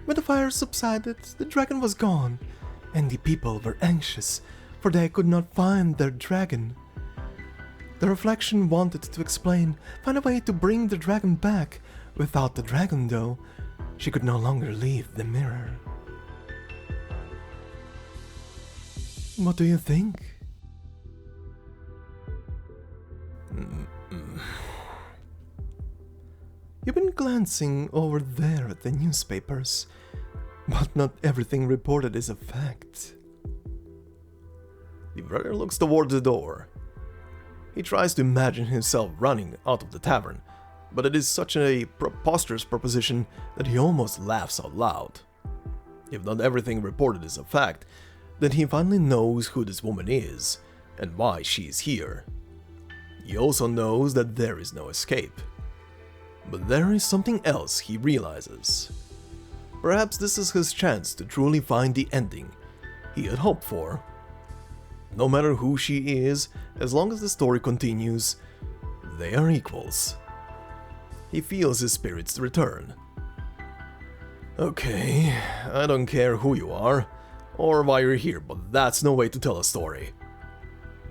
Speaker 1: When the fire subsided, the dragon was gone, and the people were anxious, for they could not find their dragon. The reflection wanted to explain, find a way to bring the dragon back. Without the dragon, though, she could no longer leave the mirror. What do you think? You've been glancing over there at the newspapers, but not everything reported is a fact. The brother looks toward the door. He tries to imagine himself running out of the tavern, but it is such a preposterous proposition that he almost laughs out loud. If not everything reported is a fact, then he finally knows who this woman is and why she is here. He also knows that there is no escape. But there is something else he realizes. Perhaps this is his chance to truly find the ending he had hoped for. No matter who she is, as long as the story continues, they are equals. He feels his spirits return. Okay, I don't care who you are, or why you're here, but that's no way to tell a story.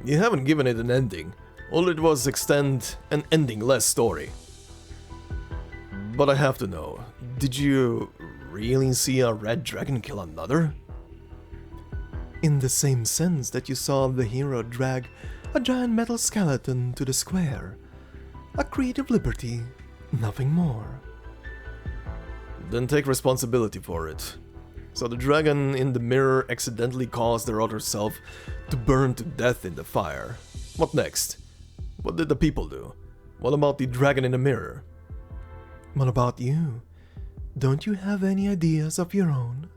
Speaker 1: You haven't given it an ending, all it was extend an ending-less story. But I have to know, did you really see a red dragon kill another? In the same sense that you saw the hero drag a giant metal skeleton to the square. A creative liberty, nothing more. Then take responsibility for it. So the dragon in the mirror accidentally caused their other self to burn to death in the fire. What next? What did the people do? What about the dragon in the mirror? What about you? Don't you have any ideas of your own?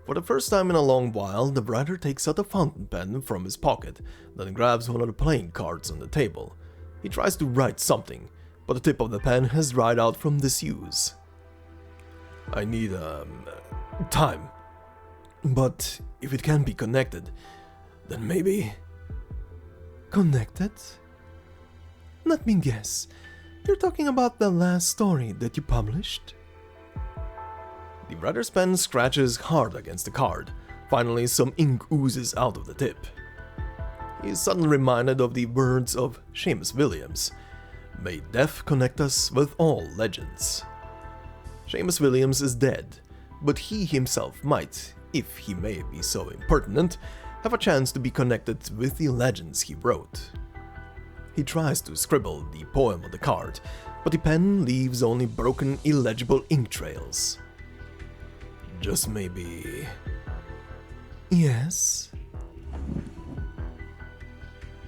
Speaker 1: For the first time in a long while, the writer takes out a fountain pen from his pocket, then grabs one of the playing cards on the table. He tries to write something, but the tip of the pen has dried out from disuse. I need, time. But if it can be connected, then maybe... Connected? Let me guess. You're talking about the last story that you published? The writer's pen scratches hard against the card. Finally, some ink oozes out of the tip. He is suddenly reminded of the words of Seamus Williams. May death connect us with all legends. Seamus Williams is dead, but he himself might, if he may be so impertinent, have a chance to be connected with the legends he wrote. He tries to scribble the poem on the card, but the pen leaves only broken, illegible ink trails. Just maybe... Yes?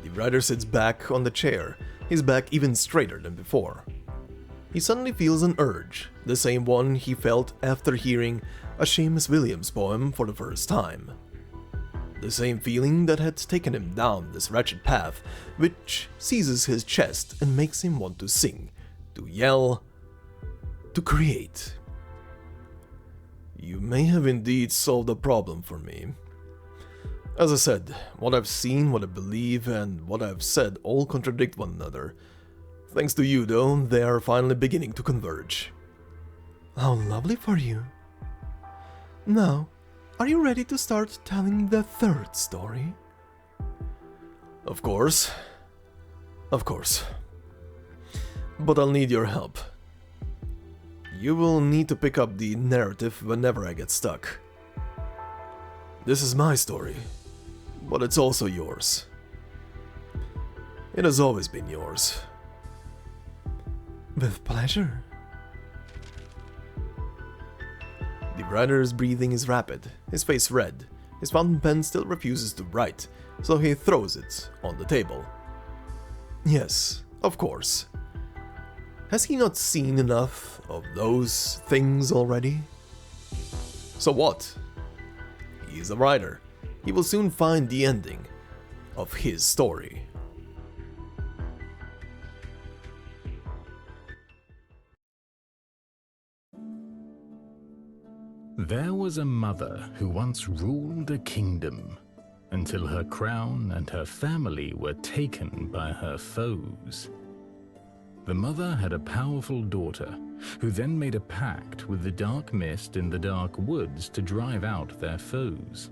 Speaker 1: The writer sits back on the chair, his back even straighter than before. He suddenly feels an urge, the same one he felt after hearing a Seamus Williams poem for the first time. The same feeling that had taken him down this wretched path, which seizes his chest and makes him want to sing, to yell, to create. You may have indeed solved a problem for me. As I said, what I've seen, what I believe, and what I've said all contradict one another. Thanks to you, though, they are finally beginning to converge. How lovely for you. Now, are you ready to start telling the third story? Of course. Of course. But I'll need your help. You will need to pick up the narrative whenever I get stuck. This is my story, but it's also yours. It has always been yours. With pleasure. The writer's breathing is rapid, his face red. His fountain pen still refuses to write, so he throws it on the table. Yes, of course. Has he not seen enough of those things already? So what? He is a writer. He will soon find the ending of his story.
Speaker 4: There was a mother who once ruled a kingdom, until her crown and her family were taken by her foes. The mother had a powerful daughter, who then made a pact with the dark mist in the dark woods to drive out their foes.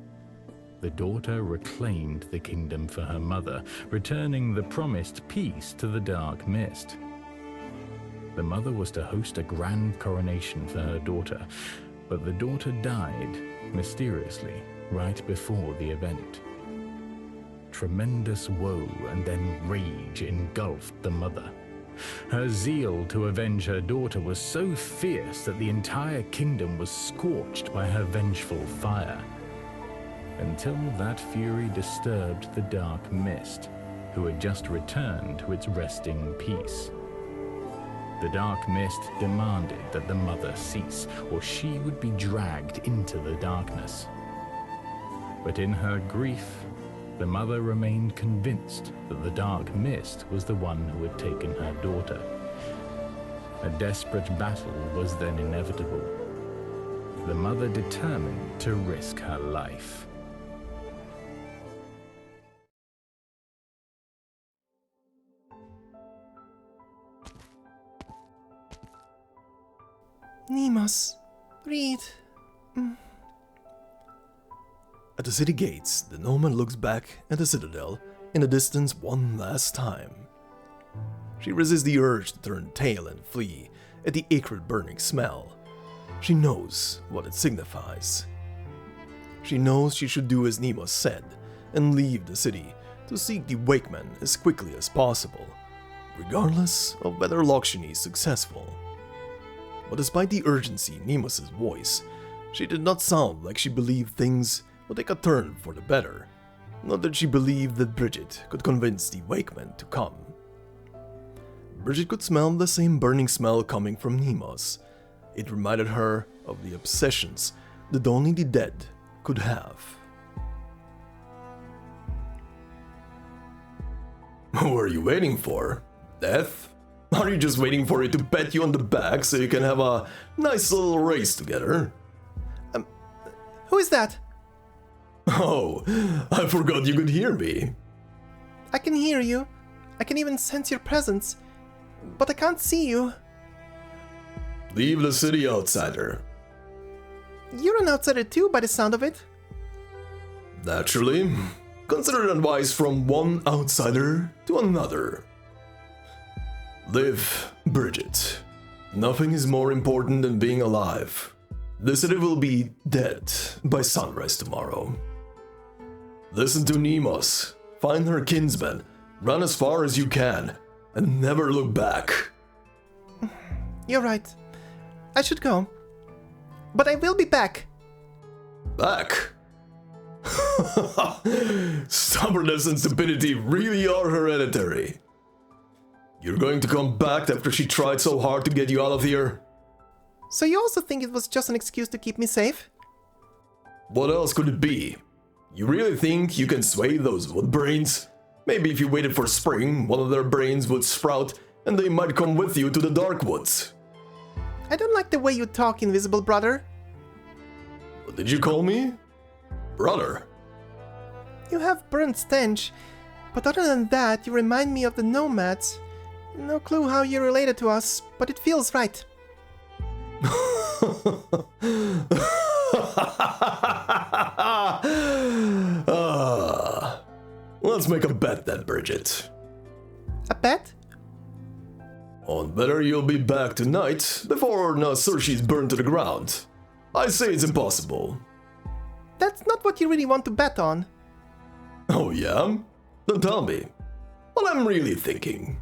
Speaker 4: The daughter reclaimed the kingdom for her mother, returning the promised peace to the dark mist. The mother was to host a grand coronation for her daughter, but the daughter died mysteriously right before the event. Tremendous woe and then rage engulfed the mother. Her zeal to avenge her daughter was so fierce that the entire kingdom was scorched by her vengeful fire. Until that fury disturbed the dark mist, who had just returned to its resting peace. The dark mist demanded that the mother cease, or she would be dragged into the darkness. But in her grief, the mother remained convinced that the dark mist was the one who had taken her daughter. A desperate battle was then inevitable. The mother determined to risk her life.
Speaker 2: Nemus, read.
Speaker 1: At the city gates, the Nomad looks back at the citadel in the distance one last time. She resists the urge to turn tail and flee at the acrid burning smell. She knows what it signifies. She knows she should do as Nemus said and leave the city to seek the Wakeman as quickly as possible, regardless of whether Loughshinny is successful. But despite the urgency in Nemus's voice, she did not sound like she believed things would take a turn for the better. Not that she believed that Bridget could convince the Wakeman to come. Bridget could smell the same burning smell coming from Nemus. It reminded her of the obsessions that only the dead could have.
Speaker 3: Who are you waiting for? Death? Are you just waiting for it to pat you on the back so you can have a nice little race together?
Speaker 2: Who is that?
Speaker 3: Oh, I forgot you could hear me.
Speaker 2: I can hear you. I can even sense your presence. But I can't see you.
Speaker 3: Leave the city, outsider.
Speaker 2: You're an outsider too, by the sound of it.
Speaker 3: Naturally. Consider advice from one outsider to another. Live, Bridget. Nothing is more important than being alive. The city will be dead by sunrise tomorrow. Listen to Nemus. Find her kinsman. Run as far as you can. And never look back.
Speaker 2: You're right. I should go. But I will be back.
Speaker 3: Back? Stubbornness and stupidity really are hereditary. You're going to come back after she tried so hard to get you out of here?
Speaker 2: So you also think it was just an excuse to keep me safe?
Speaker 3: What else could it be? You really think you can sway those wood brains? Maybe if you waited for spring, one of their brains would sprout and they might come with you to the dark woods.
Speaker 2: I don't like the way you talk, Invisible Brother.
Speaker 3: What did you call me? Brother?
Speaker 2: You have burnt stench, but other than that, you remind me of the nomads. No clue how you're related to us, but it feels right.
Speaker 3: Let's make a bet then, Bridget.
Speaker 2: A bet?
Speaker 3: On whether you'll be back tonight before Na Saoirsí's burned to the ground. I say it's impossible.
Speaker 2: That's not what you really want to bet on.
Speaker 3: Oh yeah? Then tell me. What I'm really thinking.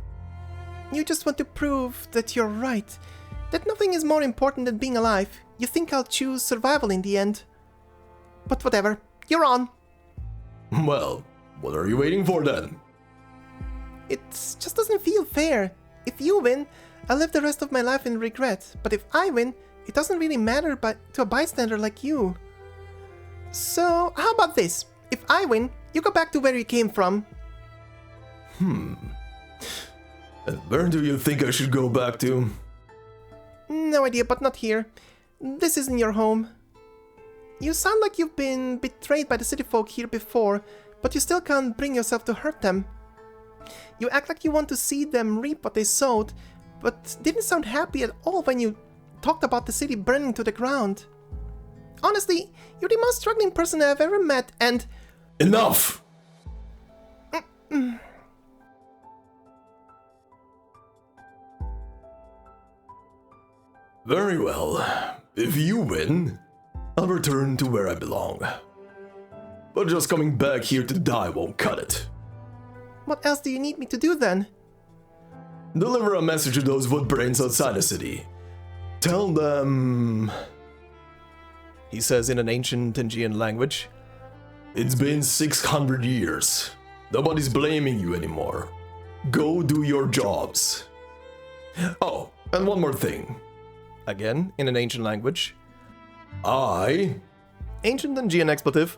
Speaker 2: You just want to prove that you're right. That nothing is more important than being alive. You think I'll choose survival in the end. But whatever, you're on.
Speaker 3: Well, what are you waiting for then?
Speaker 2: It just doesn't feel fair. If you win, I'll live the rest of my life in regret. But if I win, it doesn't really matter to a bystander like you. So, how about this? If I win, you go back to where you came from.
Speaker 3: And where do you think I should go back to?
Speaker 2: No idea, but not here. This isn't your home. You sound like you've been betrayed by the city folk here before, but you still can't bring yourself to hurt them. You act like you want to see them reap what they sowed, but didn't sound happy at all when you talked about the city burning to the ground. Honestly, you're the most struggling person I've ever met, and...
Speaker 3: Enough! Very well. If you win, I'll return to where I belong. But just coming back here to die won't cut it.
Speaker 2: What else do you need me to do then?
Speaker 3: Deliver a message to those woodbrains outside the city. Tell them...
Speaker 1: He says in an ancient Tengian language.
Speaker 3: It's been 600 years. Nobody's blaming you anymore. Go do your jobs. Oh, and one more thing.
Speaker 1: Again, in an ancient language.
Speaker 3: Ancient
Speaker 1: Tengian expletive.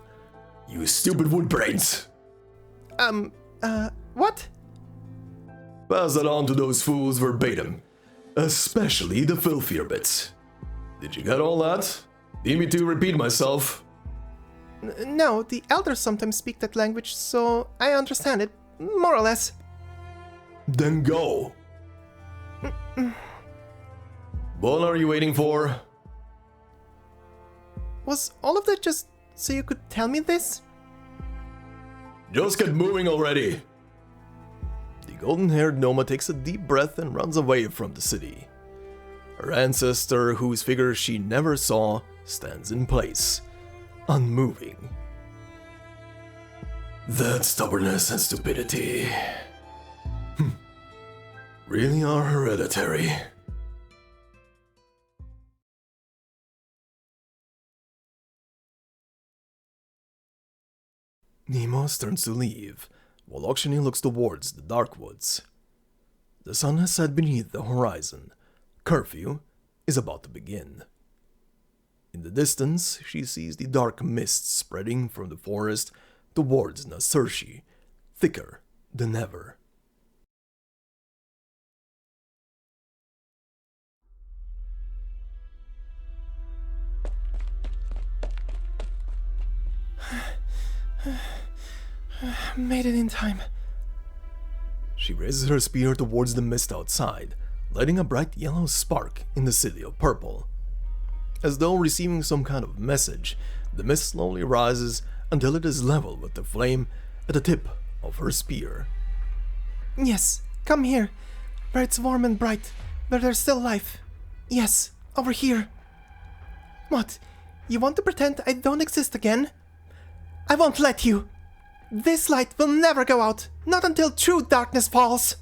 Speaker 3: You stupid woodbrains.
Speaker 2: What?
Speaker 3: Pass that on to those fools verbatim. Especially the filthier bits. Did you get all that? Need me to repeat myself?
Speaker 2: No, the elders sometimes speak that language, so I understand it, more or less.
Speaker 3: Then go. What are you waiting for?
Speaker 2: Was all of that just so you could tell me this?
Speaker 3: Just get moving already.
Speaker 1: The golden-haired Noma takes a deep breath and runs away from the city. Her ancestor, whose figure she never saw, stands in place, unmoving.
Speaker 3: That stubbornness and stupidity really are hereditary.
Speaker 1: Nemo's turns to leave, while Loughshinny looks towards the dark woods. The sun has set beneath the horizon. Curfew is about to begin. In the distance, she sees the dark mist spreading from the forest towards Na Saoirsí, thicker than ever.
Speaker 2: Made it in time.
Speaker 1: She raises her spear towards the mist outside, lighting a bright yellow spark in the city of purple. As though receiving some kind of message, the mist slowly rises until it is level with the flame at the tip of her spear.
Speaker 2: Yes, come here, where it's warm and bright, where there's still life. Yes, over here. What, you want to pretend I don't exist again? I won't let you. This light will never go out, not until true darkness falls.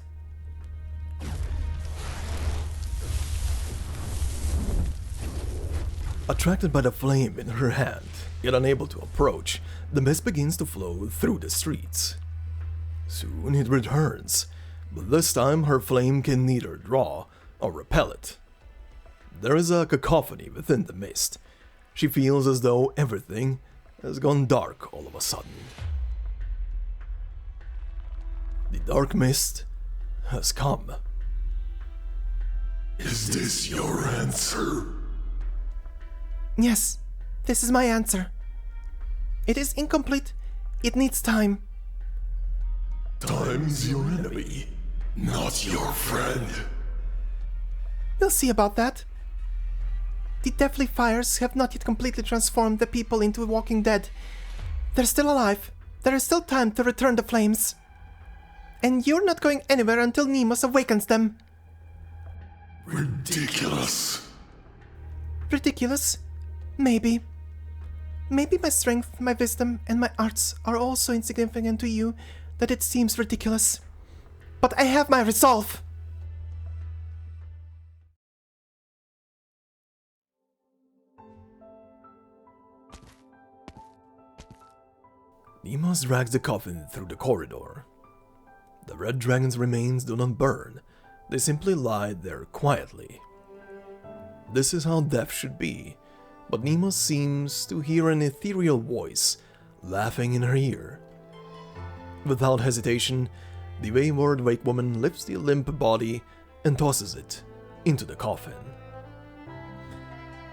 Speaker 1: Attracted by the flame in her hand, yet unable to approach, the mist begins to flow through the streets. Soon it returns, but this time her flame can neither draw or repel it. There is a cacophony within the mist. She feels as though everything has gone dark all of a sudden. The dark mist has come.
Speaker 3: Is this your answer?
Speaker 2: Yes, this is my answer. It is incomplete. It needs time.
Speaker 3: Time's your enemy, not your friend.
Speaker 2: We'll see about that. The deathly fires have not yet completely transformed the people into walking dead. They're still alive. There is still time to return the flames. And you're not going anywhere until Nemo's awakens them.
Speaker 3: Ridiculous.
Speaker 2: Ridiculous? Maybe. Maybe my strength, my wisdom, and my arts are all so insignificant to you that it seems ridiculous. But I have my resolve!
Speaker 1: Nemo's drags the coffin through the corridor. The red dragon's remains do not burn, they simply lie there quietly. This is how death should be, but Nemo seems to hear an ethereal voice laughing in her ear. Without hesitation, the wayward Wakewoman lifts the limp body and tosses it into the coffin.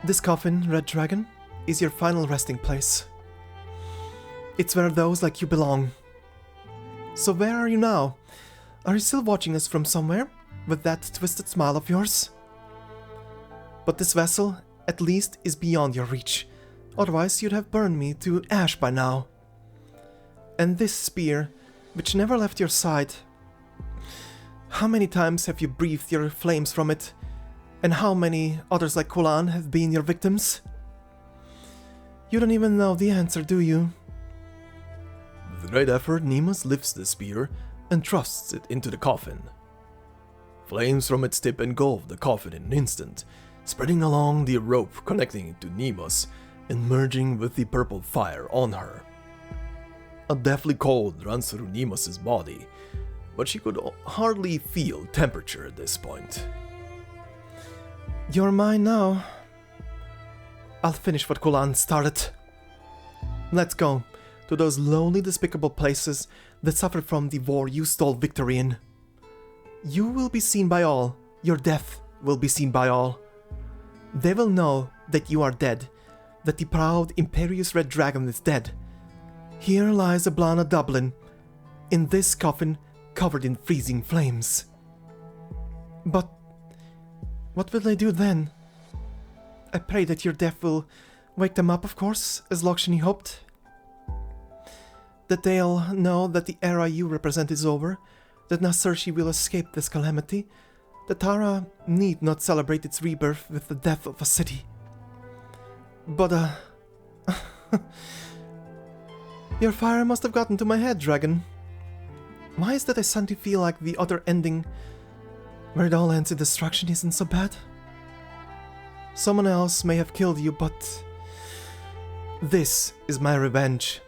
Speaker 1: This coffin, Red Dragon, is your final resting place. It's where those like you belong. So where are you now? Are you still watching us from somewhere, with that twisted smile of yours? But this vessel, at least, is beyond your reach. Otherwise you'd have burned me to ash by now. And this spear, which never left your side. How many times have you breathed your flames from it? And how many others like Kulan have been your victims? You don't even know the answer, do you? With great effort, Nemus lifts the spear and thrusts it into the coffin. Flames from its tip engulfed the coffin in an instant, spreading along the rope connecting it to Nemo's and merging with the purple fire on her. A deathly cold runs through Nemo's body, but she could hardly feel temperature at this point.
Speaker 2: You're mine now. I'll finish what Kulan started. Let's go to those lonely, despicable places that suffered from the war you stole victory in. You will be seen by all. Your death will be seen by all. They will know that you are dead, that the proud, imperious red dragon is dead. Here lies Eblana Dublin, in this coffin covered in freezing flames. But what will they do then? I pray that your death will wake them up, of course, as Loughshinny hoped. That they'll know that the era you represent is over, that Na Saoirsí will escape this calamity, that Tara need not celebrate its rebirth with the death of a city. But, your fire must have gotten to my head, dragon. Why is that I suddenly feel like the other ending, where it all ends in destruction, isn't so bad? Someone else may have killed you, but this is my revenge.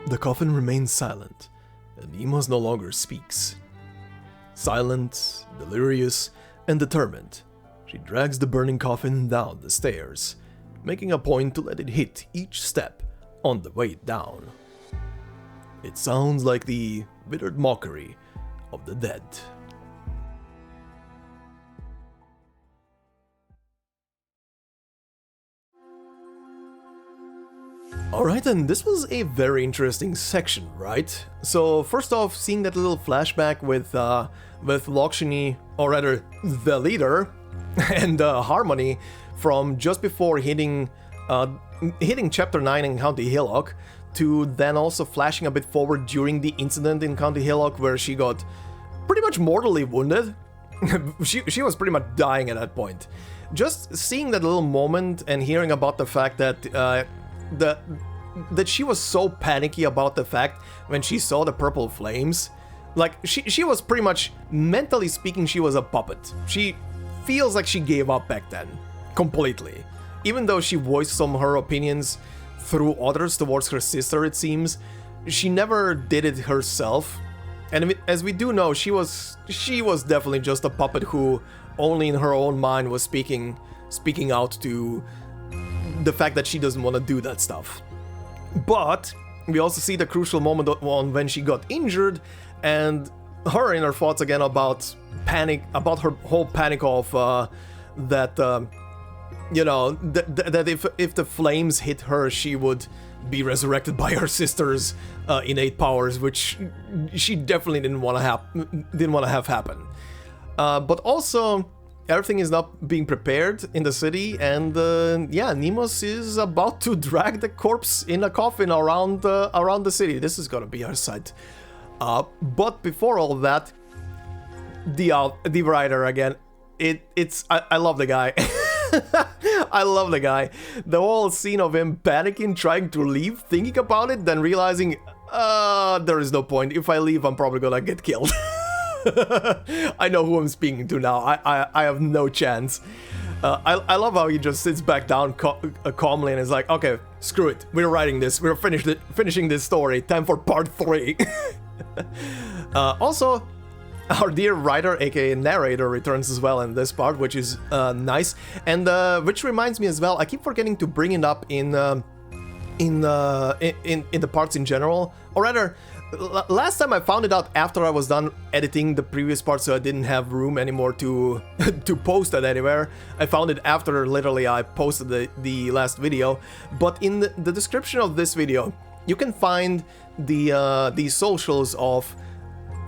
Speaker 1: The coffin remains silent, and Nemo's no longer speaks. Silent, delirious, and determined, she drags the burning coffin down the stairs, making a point to let it hit each step on the way down. It sounds like the withered mockery of the dead. Alright, and this was a very interesting section, right? So first off, seeing that little flashback with Loughshinny, or rather the leader, and Harmony from just before hitting chapter 9 in County Hillock, to then also flashing a bit forward during the incident in County Hillock where she got pretty much mortally wounded. she was pretty much dying at that point. Just seeing that little moment and hearing about the fact that that she was so panicky about the fact when she saw the purple flames. Like, she was pretty much, mentally speaking, she was a puppet. She feels like she gave up back then, completely. Even though she voiced some of her opinions through others towards her sister, it seems, she never did it herself. And as we do know, she was definitely just a puppet who only in her own mind was speaking out to the fact that she doesn't want to do that stuff. But we also see the crucial moment on when she got injured, and her inner thoughts again about panic, about her whole panic of that if the flames hit her, she would be resurrected by her sister's innate powers, which she definitely didn't want to have happen. But also, everything is not being prepared in the city, and Nemo's is about to drag the corpse in a coffin around the city. This is gonna be her sight. But before all that, the writer again. I love the guy. I love the guy. The whole scene of him panicking, trying to leave, thinking about it, then realizing, there is no point. If I leave, I'm probably gonna get killed. I know who I'm speaking to now. I have no chance. I love how he just sits back down calmly and is like, okay, screw it. We're writing this. We're finishing this story. Time for part 3. Also, our dear writer, aka narrator, returns as well in this part, which is nice. And which reminds me as well, I keep forgetting to bring it up in the parts in general, or rather, last time I found it out after I was done editing the previous part, so I didn't have room anymore to post it anywhere. I found it after literally I posted the last video. But in the description of this video, you can find the socials of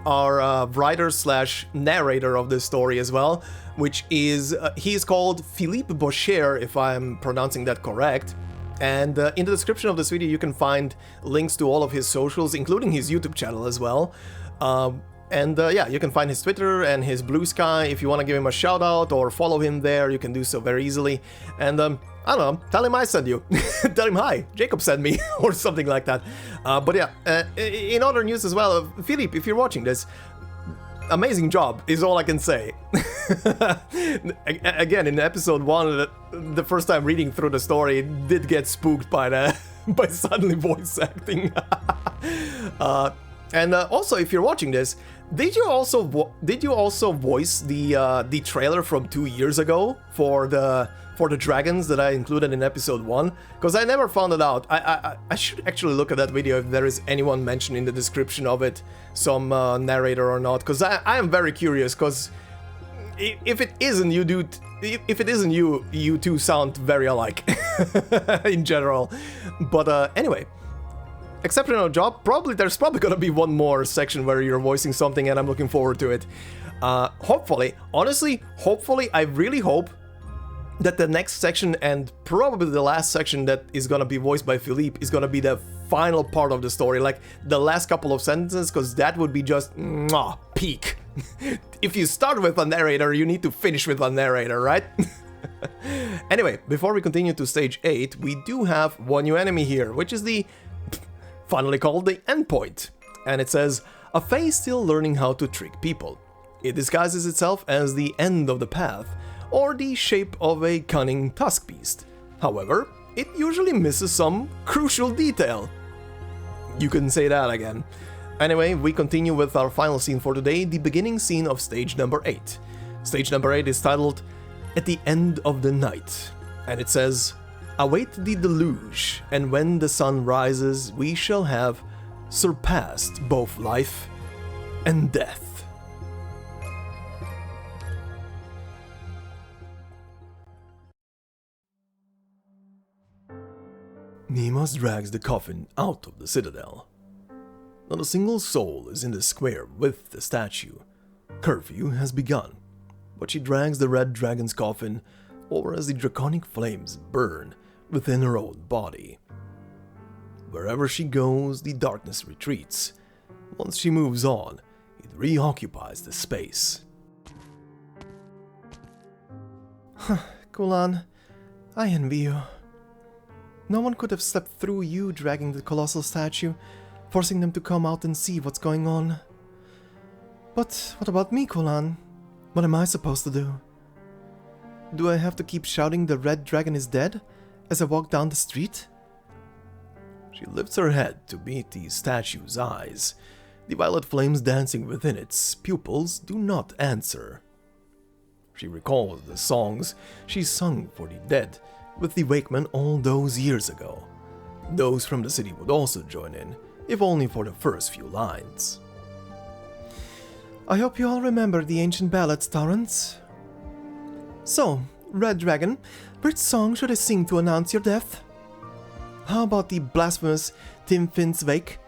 Speaker 1: our writer / narrator of this story as well, which is he is called Philippe Boucher, if I'm pronouncing that correct. And in the description of this video, you can find links to all of his socials, including his YouTube channel as well. Yeah, you can find his Twitter and his Blue Sky. If you want to give him a shout out or follow him there, you can do so very easily. And I don't know, tell him I sent you. Tell him hi, Jacob sent me, or something like that. But yeah, in other news as well, Philippe, if you're watching this, amazing job is all I can say. Again, in episode 1, the first time reading through the story, did get spooked by the by suddenly voice acting. And also, if you're watching this, did you also voice the trailer from 2 years ago for the dragons that I included in episode 1? Because I never found it out. I should actually look at that video if there is anyone mentioned in the description of it, some narrator or not. Because I am very curious. Because if it isn't you, dude, if it isn't you, you two sound very alike in general. But anyway. Exceptional job. There's probably gonna be one more section where you're voicing something, and I'm looking forward to it. Hopefully, honestly, I really hope that the next section, and probably the last section that is gonna be voiced by Philippe, is gonna be the final part of the story, like the last couple of sentences, because that would be just peak. If you start with a narrator, you need to finish with a narrator, right? Anyway, before we continue to stage 8, we do have one new enemy here, which is the finally called the Endpoint, and it says, a fae still learning how to trick people. It disguises itself as the end of the path, or the shape of a cunning tusk beast. However, it usually misses some crucial detail. You couldn't say that again. Anyway, we continue with our final scene for today, the beginning scene of stage number 8. Stage number 8 is titled, At the End of the Night, and it says, await the deluge, and when the sun rises, we shall have surpassed both life and death. Nemo's drags the coffin out of the citadel. Not a single soul is in the square with the statue. Curfew has begun, but she drags the red dragon's coffin over as the draconic flames burn within her own body. Wherever she goes, the darkness retreats. Once she moves on, it reoccupies the space.
Speaker 2: Kulan, I envy you. No one could have slept through you dragging the colossal statue, forcing them to come out and see what's going on. But what about me, Kulan? What am I supposed to do? Do I have to keep shouting the red dragon is dead as I walk down the street?
Speaker 1: She lifts her head to meet the statue's eyes. The violet flames dancing within its pupils do not answer. She recalls the songs she sung for the dead with the Wakeman all those years ago. Those from the city would also join in, if only for the first few lines.
Speaker 2: I hope you all remember the ancient ballads, Tarans. So, Red Dragon, which song should I sing to announce your death? How about the blasphemous Tim Finn's Wake?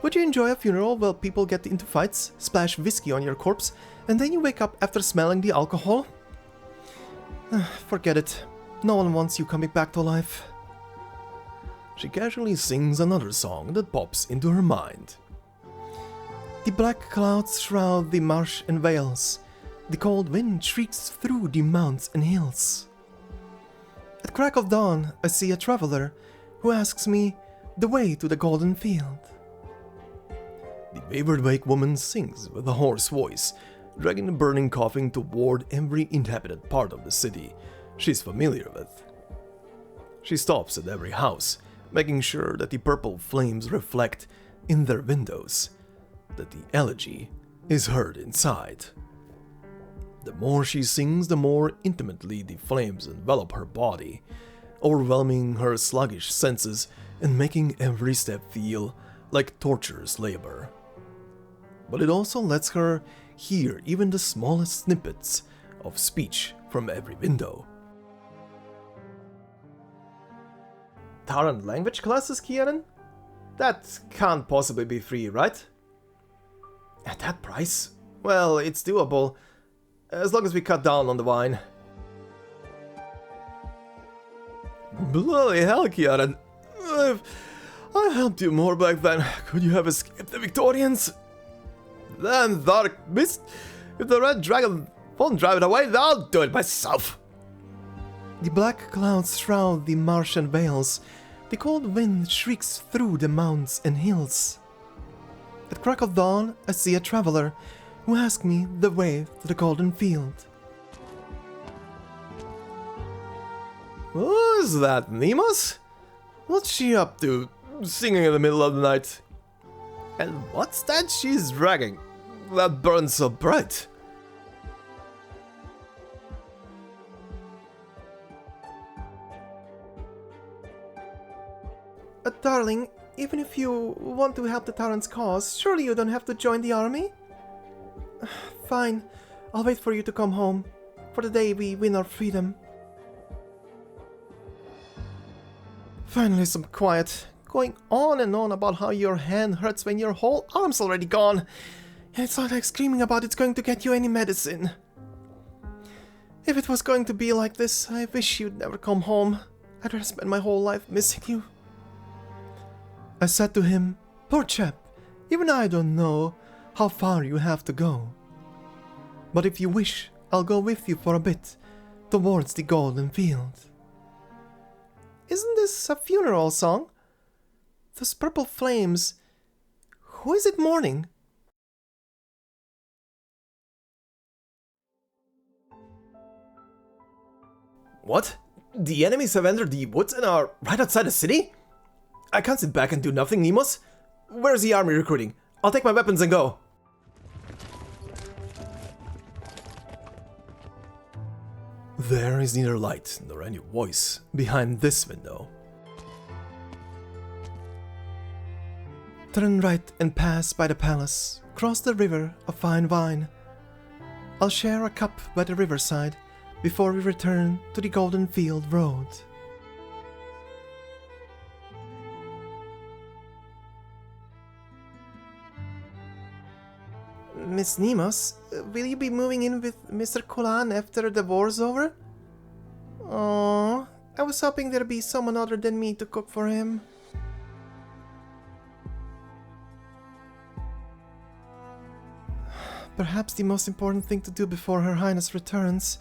Speaker 2: Would you enjoy a funeral where people get into fights, splash whiskey on your corpse, and then you wake up after smelling the alcohol? Forget it. No one wants you coming back to life.
Speaker 1: She casually sings another song that pops into her mind.
Speaker 2: The black clouds shroud the marsh and vales. The cold wind shrieks through the mounts and hills. At crack of dawn, I see a traveler who asks me the way to the golden field.
Speaker 1: The wayward wake woman sings with a hoarse voice, dragging the burning coffin toward every inhabited part of the city she's familiar with. She stops at every house, making sure that the purple flames reflect in their windows, that the elegy is heard inside. The more she sings, the more intimately the flames envelop her body, overwhelming her sluggish senses and making every step feel like torturous labor. But it also lets her hear even the smallest snippets of speech from every window.
Speaker 2: Taran language classes, Kieran? That can't possibly be free, right? At that price? Well, it's doable, as long as we cut down on the wine.
Speaker 1: Bloody hell, Kieran. I helped you more back then. Could you have escaped the Victorians? Then, dark mist, if the red dragon won't drive it away, I'll do it myself.
Speaker 2: The black clouds shroud the marsh and vales. The cold wind shrieks through the mounts and hills. At crack of dawn, I see a traveler who asked me the way to the Golden Field.
Speaker 1: Who is that, Nemus? What's she up to, singing in the middle of the night? And what's that she's dragging, that burns so bright?
Speaker 2: Darling, even if you want to help the Tarans' cause, surely you don't have to join the army? Fine, I'll wait for you to come home, for the day we win our freedom. Finally some quiet, going on and on about how your hand hurts when your whole arm's already gone. And it's not like screaming about it's going to get you any medicine. If it was going to be like this, I wish you'd never come home. I'd rather spend my whole life missing you. I said to him, poor chap, even I don't know how far you have to go. But if you wish, I'll go with you for a bit, towards the Golden Field. Isn't this a funeral song? Those purple flames, who is it mourning?
Speaker 1: What? The enemies have entered the woods and are right outside the city? I can't sit back and do nothing, Nemus. Where's the army recruiting? I'll take my weapons and go. There is neither light nor any voice behind this window.
Speaker 2: Turn right and pass by the palace, cross the river of fine wine. I'll share a cup by the riverside before we return to the Golden Field Road. Miss Nemus, will you be moving in with Mr. Kulan after the war's over? Oh, I was hoping there'd be someone other than me to cook for him. Perhaps the most important thing to do before Her Highness returns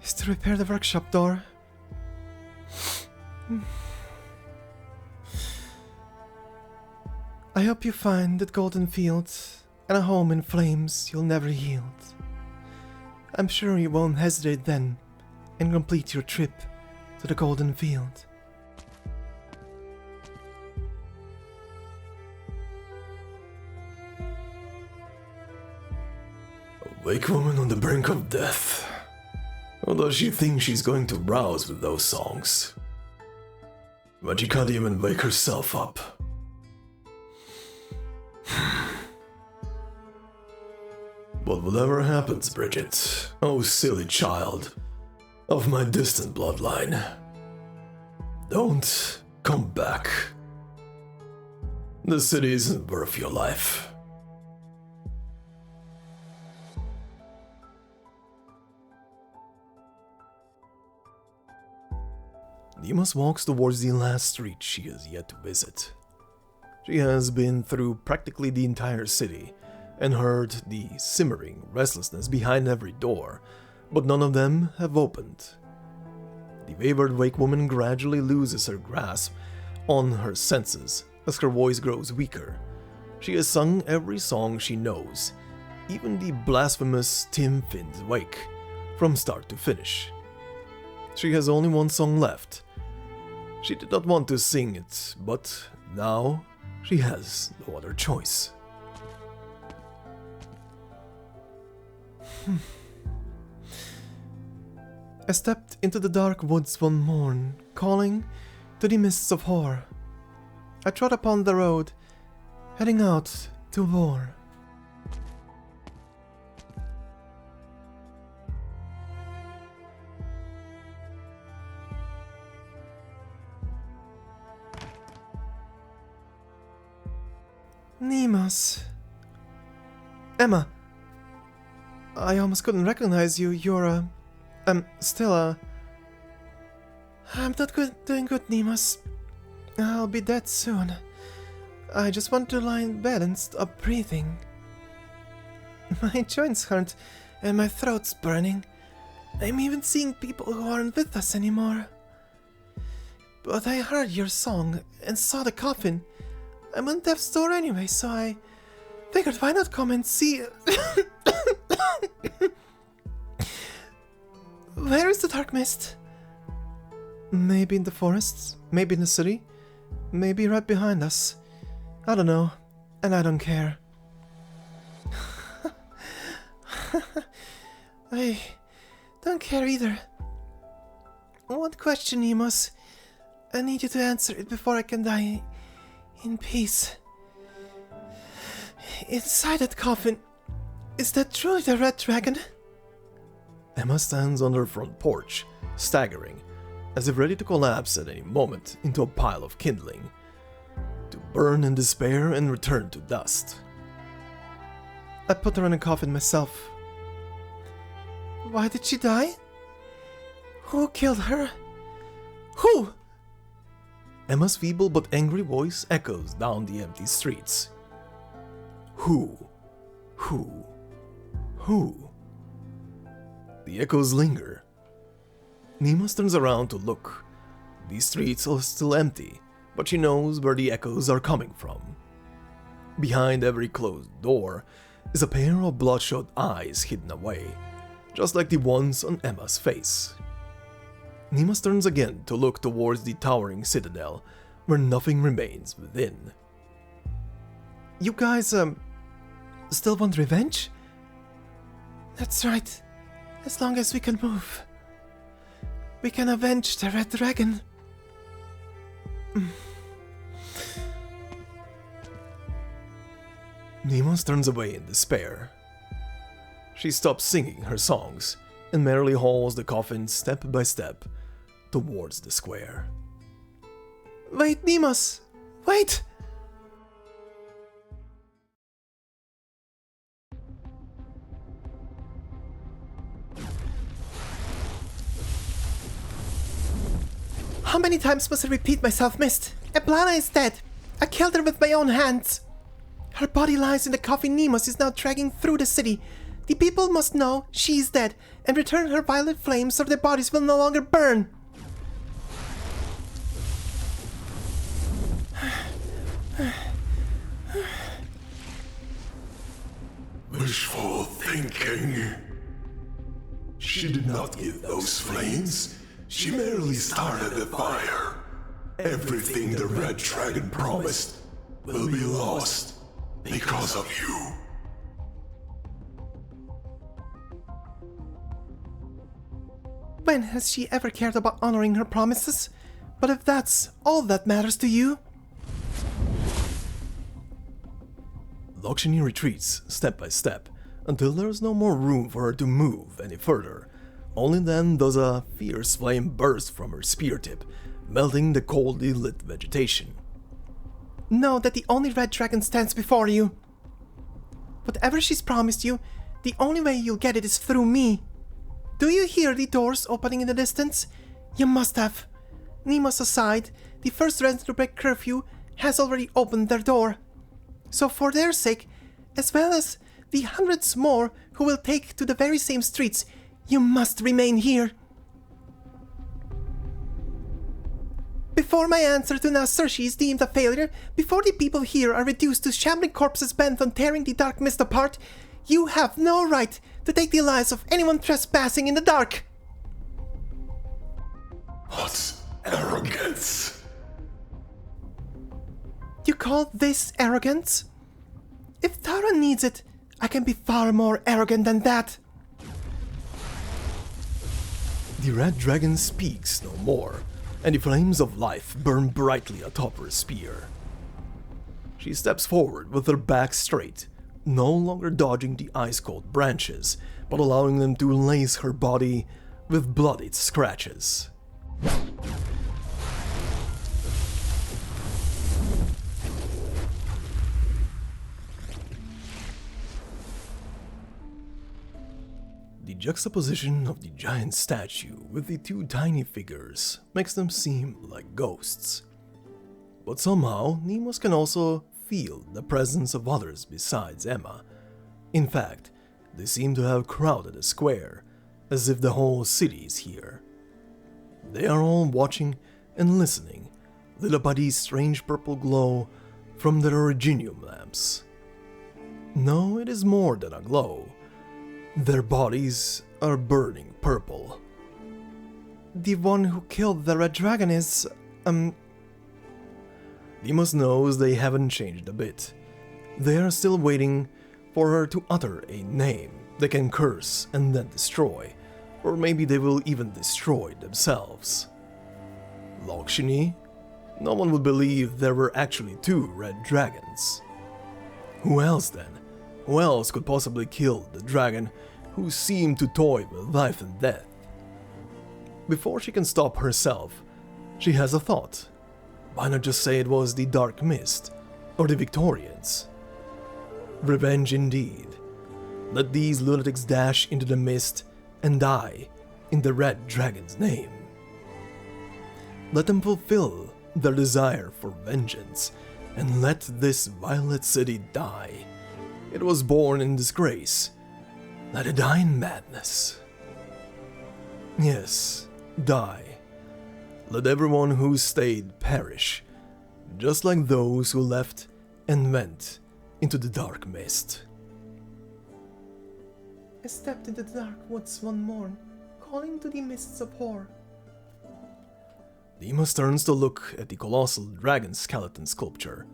Speaker 2: is to repair the workshop door. I hope you find that Golden Field and a home in flames you'll never yield. I'm sure you won't hesitate then and complete your trip to the Golden Field.
Speaker 3: A wake woman on the brink of death. What does she think she's going to rouse with those songs? But she can't even wake herself up. But whatever happens, Bridget, oh silly child of my distant bloodline, don't come back. The city isn't worth your life.
Speaker 1: Nemus walks towards the last street she has yet to visit. She has been through practically the entire city and heard the simmering restlessness behind every door, but none of them have opened. The wayward wake woman gradually loses her grasp on her senses as her voice grows weaker. She has sung every song she knows, even the blasphemous Tim Finn's Wake, from start to finish. She has only one song left. She did not want to sing it, but now she has no other choice.
Speaker 2: I stepped into the dark woods one morn, calling to the mists of horror. I trod upon the road, heading out to war. Nemus. Emma. I almost couldn't recognize you. You're, still, I'm not doing good, Nemus. I'll be dead soon. I just want to lie in bed and stop breathing. My joints hurt and my throat's burning. I'm even seeing people who aren't with us anymore. But I heard your song and saw the coffin. I'm on death's door anyway, so I Figured why not come and see... Where is the dark mist? Maybe in the forests, maybe in the city, maybe right behind us. I don't know, and I don't care. I don't care either. One question, Nemus. I need you to answer it before I can die in peace. Inside that coffin, is that truly the red dragon?
Speaker 1: Emma stands on her front porch, staggering, as if ready to collapse at any moment into a pile of kindling, to burn in despair and return to dust.
Speaker 2: I put her in a coffin myself. Why did she die? Who killed her? Who?
Speaker 1: Emma's feeble but angry voice echoes down the empty streets. Who? Who? Who? The echoes linger. Nemus turns around to look. The streets are still empty, but she knows where the echoes are coming from. Behind every closed door is a pair of bloodshot eyes hidden away, just like the ones on Emma's face. Nemus turns again to look towards the towering citadel, where nothing remains within.
Speaker 2: You guys, still want revenge? That's right. As long as we can move, we can avenge the red dragon.
Speaker 1: Nemus turns away in despair. She stops singing her songs and merrily hauls the coffin step by step towards the square.
Speaker 2: Wait, Nemus! Wait! How many times must I repeat myself, Mist? Eblana is dead. I killed her with my own hands. Her body lies in the coffin Nemus is now dragging through the city. The people must know she is dead and return her violet flames so their bodies will no longer burn.
Speaker 3: Wishful thinking. She did not give those flames. She merely started the fire. Everything the red dragon promised will be lost because of you.
Speaker 2: When has she ever cared about honoring her promises? But if that's all that matters to you...
Speaker 1: Loughshinny retreats step by step until there is no more room for her to move any further. Only then does a fierce flame burst from her spear tip, melting the coldly lit vegetation.
Speaker 2: Know that the only red dragon stands before you. Whatever she's promised you, the only way you'll get it is through me. Do you hear the doors opening in the distance? You must have. Nemus aside, the first resident to break curfew has already opened their door. So for their sake, as well as the hundreds more who will take to the very same streets, you must remain here. Before my answer to Na Saoirsí is deemed a failure, before the people here are reduced to shambling corpses bent on tearing the dark mist apart, you have no right to take the lives of anyone trespassing in the dark.
Speaker 3: What arrogance!
Speaker 2: You call this arrogance? If Taran needs it, I can be far more arrogant than that.
Speaker 1: The red dragon speaks no more, and the flames of life burn brightly atop her spear. She steps forward with her back straight, no longer dodging the ice-cold branches, but allowing them to lace her body with bloodied scratches. The juxtaposition of the giant statue with the two tiny figures makes them seem like ghosts. But somehow, Nemus can also feel the presence of others besides Emma. In fact, they seem to have crowded the square, as if the whole city is here. They are all watching and listening, lit up by the strange purple glow from their originium lamps. No, it is more than a glow. Their bodies are burning purple.
Speaker 2: The one who killed the red dragon is,
Speaker 1: Deimos knows they haven't changed a bit. They are still waiting for her to utter a name they can curse and then destroy, or maybe they will even destroy themselves. Loughshinny? No one would believe there were actually 2 red dragons. Who else then? Who else could possibly kill the dragon who seemed to toy with life and death? Before she can stop herself, she has a thought. Why not just say it was the Dark Mist, or the Victorians? Revenge indeed. Let these lunatics dash into the mist and die in the Red Dragon's name. Let them fulfill their desire for vengeance, and let this violet city die. It was born in disgrace. Let it die in madness. Yes, die. Let everyone who stayed perish, just like those who left and went into the dark mist.
Speaker 2: I stepped into the dark woods one morn, calling to the mists of horror.
Speaker 1: Deimos turns to look at the colossal dragon skeleton sculpture,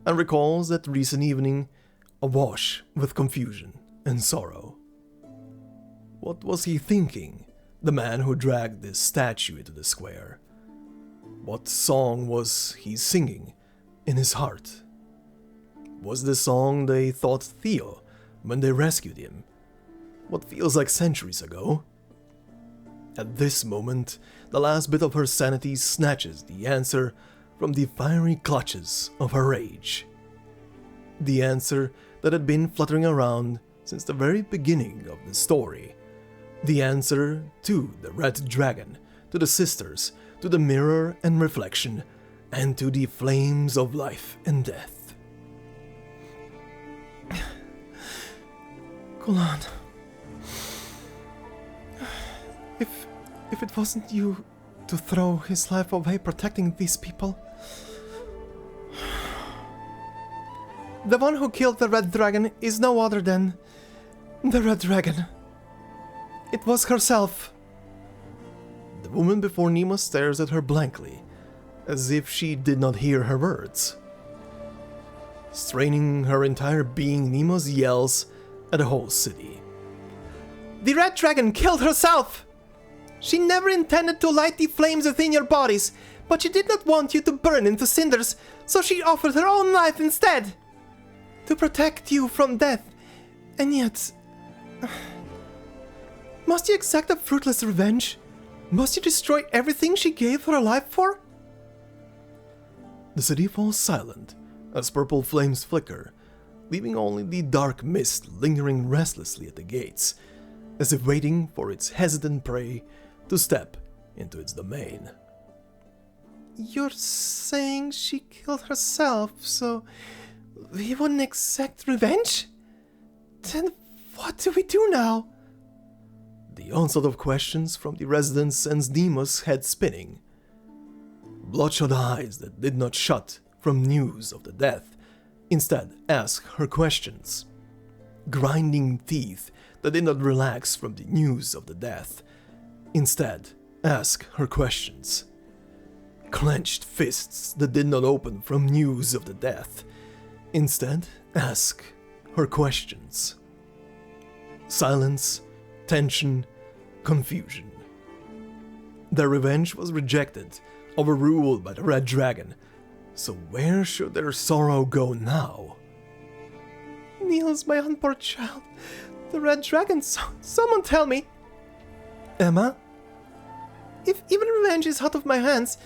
Speaker 1: and recalls that recent evening awash with confusion and sorrow. What was he thinking, the man who dragged this statue into the square? What song was he singing in his heart? Was the song they thought Theo when they rescued him? What feels like centuries ago? At this moment, the last bit of her sanity snatches the answer from the fiery clutches of her rage. The answer that had been fluttering around since the very beginning of the story. The answer to the red dragon, to the sisters, to the mirror and reflection, and to the flames of life and death.
Speaker 2: Golan. If it wasn't you to throw his life away protecting these people... The one who killed the red dragon is no other than... the red dragon. It was herself.
Speaker 1: The woman before Nima stares at her blankly, as if she did not hear her words. Straining her entire being, Nemo's yells at the whole city.
Speaker 2: The red dragon killed herself! She never intended to light the flames within your bodies, but she did not want you to burn into cinders, so she offered her own life instead! To protect you from death, and yet... Must you exact a fruitless revenge? Must you destroy everything she gave her life for?
Speaker 1: The city falls silent as purple flames flicker, leaving only the dark mist lingering restlessly at the gates, as if waiting for its hesitant prey to step into its domain.
Speaker 2: You're saying she killed herself, so we wouldn't exact revenge? Then what do we do now?
Speaker 1: The onslaught of questions from the residents sends Deimos' head spinning. Bloodshot eyes that did not shut from news of the death instead ask her questions. Grinding teeth that did not relax from the news of the death instead ask her questions. Clenched fists that did not open from news of the death instead ask her questions. Silence, tension, confusion. Their revenge was rejected, overruled by the Red Dragon, so where should their sorrow go now?
Speaker 2: Niels, my unborn child, the Red Dragon, someone tell me!
Speaker 1: Emma?
Speaker 2: If even revenge is out of my hands,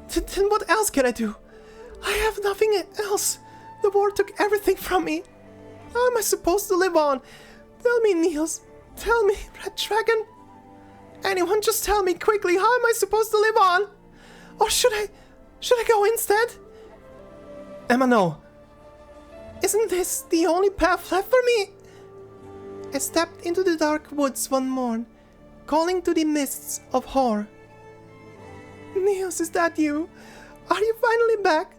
Speaker 2: then what else can I do? I have nothing else. The war took everything from me. How am I supposed to live on? Tell me, Niels. Tell me, Red Dragon. Anyone just tell me quickly, how am I supposed to live on? Or should I go instead?
Speaker 1: Emma, no.
Speaker 2: Isn't this the only path left for me? I stepped into the dark woods one morn, calling to the mists of horror. Niels, is that you? Are you finally back?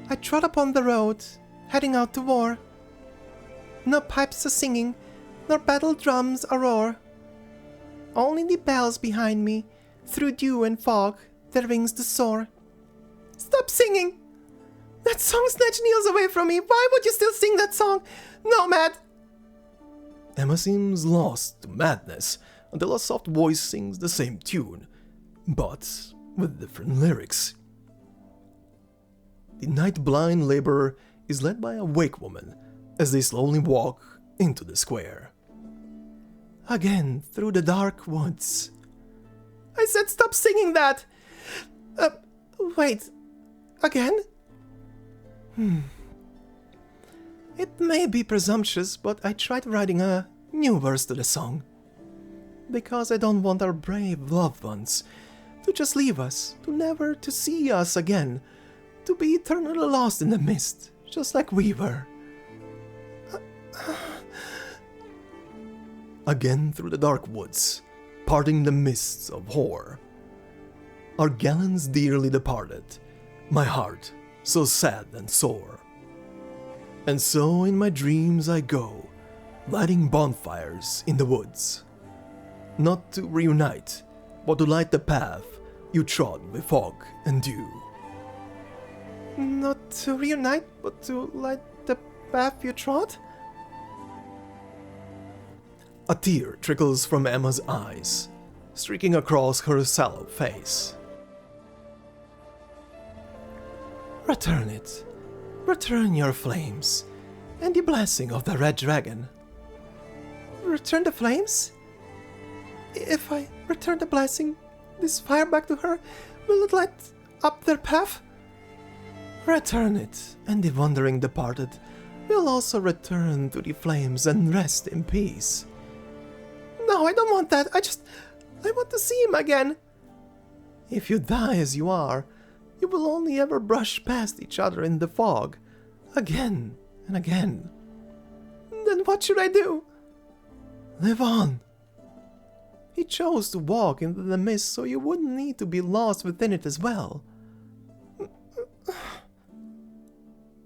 Speaker 2: I trot upon the road, heading out to war. No pipes a singing, nor battle drums a roar. Only the bells behind me, through dew and fog, their rings to soar. Stop singing! That song snatched Niels away from me. Why would you still sing that song? No, Matt!
Speaker 1: Emma seems lost to madness until a soft voice sings the same tune, but with different lyrics. The night-blind laborer is led by a Wakewoman as they slowly walk into the square.
Speaker 2: Again, through the dark woods. I said stop singing that! Wait. Again? It may be presumptuous, but I tried writing a new verse to the song. Because I don't want our brave loved ones to just leave us, to never to see us again, to be eternally lost in the mist, just like we were.
Speaker 1: Again through the dark woods, parting the mists of horror. Our gallants dearly departed, my heart so sad and sore. And so in my dreams I go, lighting bonfires in the woods. Not to reunite, but to light the path you trod with fog and dew.
Speaker 2: Not to reunite, but to light the path you trod?
Speaker 1: A tear trickles from Emma's eyes, streaking across her sallow face.
Speaker 2: Return it. Return your flames, and the blessing of the Red Dragon. Return the flames? If I return the blessing, this fire back to her, will it light up their path? Return it, and the wandering departed will also return to the flames and rest in peace. No, I don't want that. I want to see him again. If you die as you are, you will only ever brush past each other in the fog, again and again. Then what should I do? Live on. He chose to walk into the mist so you wouldn't need to be lost within it as well.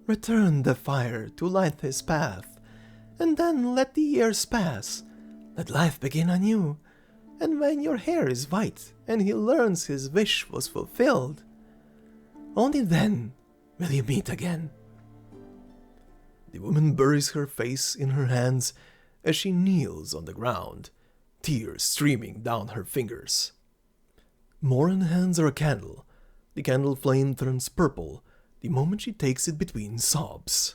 Speaker 2: Return the fire to light his path, and then let the years pass. Let life begin anew, and when your hair is white and he learns his wish was fulfilled, only then will you meet again.
Speaker 1: The woman buries her face in her hands as she kneels on the ground, tears streaming down her fingers. Moran hands her a candle. The candle flame turns purple the moment she takes it between sobs.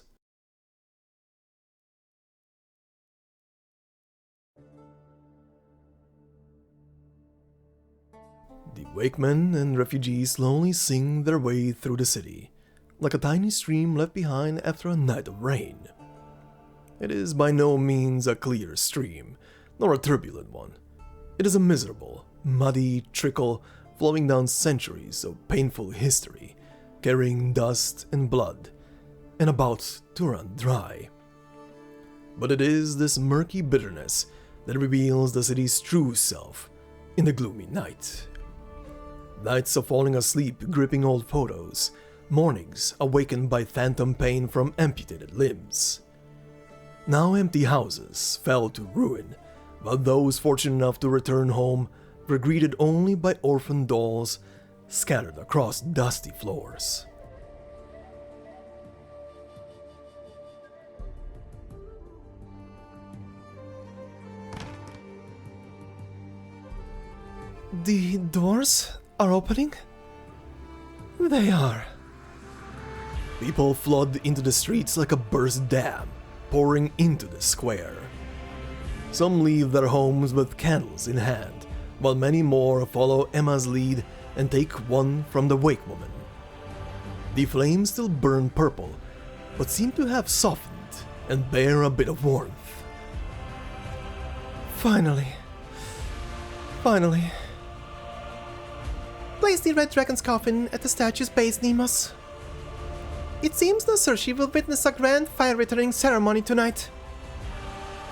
Speaker 1: The Wakemen and refugees slowly sing their way through the city, like a tiny stream left behind after a night of rain. It is by no means a clear stream, nor a turbulent one. It is a miserable, muddy trickle flowing down centuries of painful history, carrying dust and blood, and about to run dry. But it is this murky bitterness that reveals the city's true self in the gloomy night. Nights of falling asleep gripping old photos, mornings awakened by phantom pain from amputated limbs. Now empty houses fell to ruin, while those fortunate enough to return home were greeted only by orphan dolls scattered across dusty floors.
Speaker 2: The doors are opening? They are.
Speaker 1: People flood into the streets like a burst dam, pouring into the square. Some leave their homes with candles in hand, while many more follow Emma's lead and take one from the Wakewoman. The flames still burn purple, but seem to have softened and bear a bit of warmth.
Speaker 2: Finally. Place the Red Dragon's coffin at the statue's base, Nemus. It seems Na Saoirsí will witness a grand fire returning ceremony tonight.